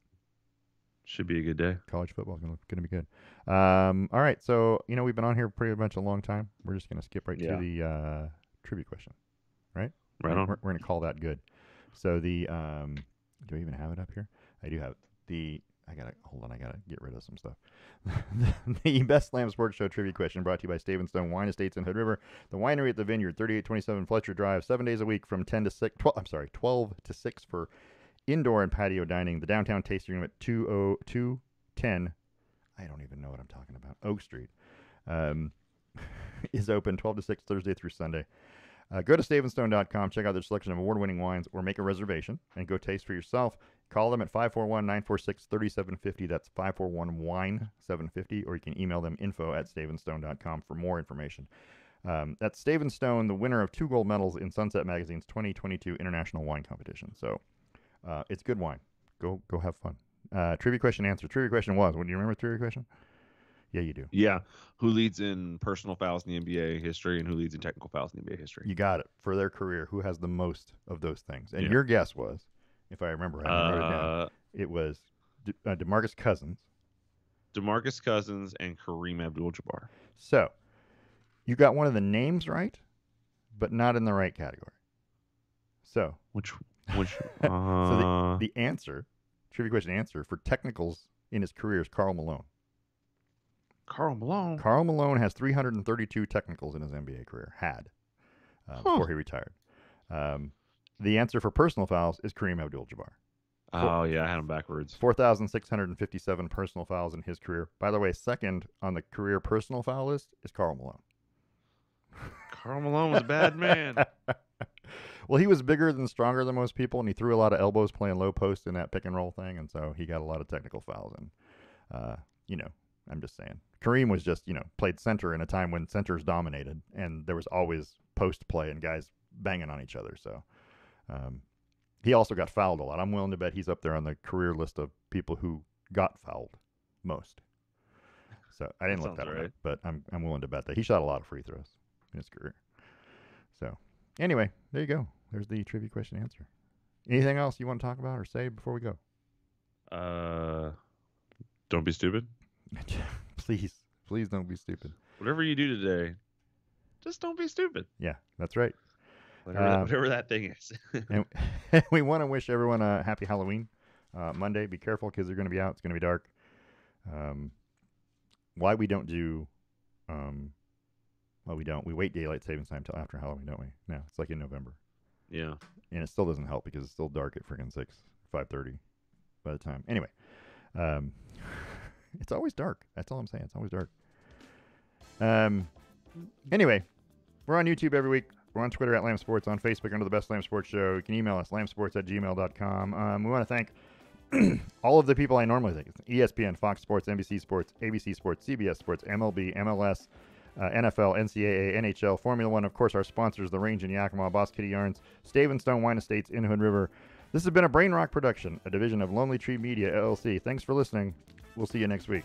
Should be a good day. College football is going to be good. All right, so we've been on here pretty much a long time. We're just going to skip right to the trivia question, right? Right on. We're going to call that good. So the do I even have it up here? I do have I gotta get rid of some stuff. The Best Slam Sports Show trivia question brought to you by Stave & Stone Wine Estates in Hood River, the winery at the Vineyard, 3827 Fletcher Drive, 7 days a week from 12 to 6 for indoor and patio dining. The downtown tasting room at 20210. I don't even know what I'm talking about. Oak Street is open 12 to 6 Thursday through Sunday. Go to staveandstone.com, check out their selection of award-winning wines, or make a reservation and go taste for yourself. Call them at 541-946-3750. That's 541-WINE-750. Or you can email them info@staveandstone.com for more information. That's Stave & Stone, the winner of 2 gold medals in Sunset Magazine's 2022 International Wine Competition. So it's good wine. Go have fun. Trivia question answer. Trivia question was, what do you remember the trivia question? Yeah, you do. Yeah. Who leads in personal fouls in the NBA history and who leads in technical fouls in the NBA history? You got it. For their career, who has the most of those things? And Yeah. your guess was, if I remember right, I wrote it down. It was DeMarcus Cousins. DeMarcus Cousins and Kareem Abdul-Jabbar. So, you got one of the names right, but not in the right category. So, Which so the answer, trivia question answer for technicals in his career is Karl Malone. Karl Malone. Karl Malone has 332 technicals in his NBA career, before he retired. The answer for personal fouls is Kareem Abdul-Jabbar. Oh, yeah, I had him backwards. 4,657 personal fouls in his career. By the way, second on the career personal foul list is Karl Malone. Karl Malone was a bad man. Well, he was bigger and stronger than most people, and he threw a lot of elbows playing low post in that pick and roll thing, and so he got a lot of technical fouls. And, I'm just saying. Kareem was just, played center in a time when centers dominated, and there was always post play and guys banging on each other. So he also got fouled a lot. I'm willing to bet he's up there on the career list of people who got fouled most. So I didn't look that right, but I'm willing to bet that he shot a lot of free throws in his career. So anyway, there you go. There's the trivia question answer. Anything else you want to talk about or say before we go? Don't be stupid. Please don't be stupid. Whatever you do today, just don't be stupid. Yeah, that's right. Whatever that thing is. And we want to wish everyone a happy Halloween. Monday, be careful. Kids are going to be out. It's going to be dark. Why we don't do, we don't. We wait daylight savings time till after Halloween, don't we? No, it's like in November. Yeah. And it still doesn't help because it's still dark at freaking 5:30 by the time. Anyway, it's always dark. That's all I'm saying. It's always dark. Anyway, we're on YouTube every week. We're on Twitter at Lamb Sports, on Facebook under the Best Lamb Sports Show. You can email us, lambsports@gmail.com. We want to thank all of the people I normally thank. ESPN, Fox Sports, NBC Sports, ABC Sports, CBS Sports, MLB, MLS, NFL, NCAA, NHL, Formula One, of course, our sponsors, The Range in Yakima, Boss Kitty Yarns, Stave and Stone Wine Estates in Hood River. This has been a Brain Rock production, a division of Lonely Tree Media, LLC. Thanks for listening. We'll see you next week.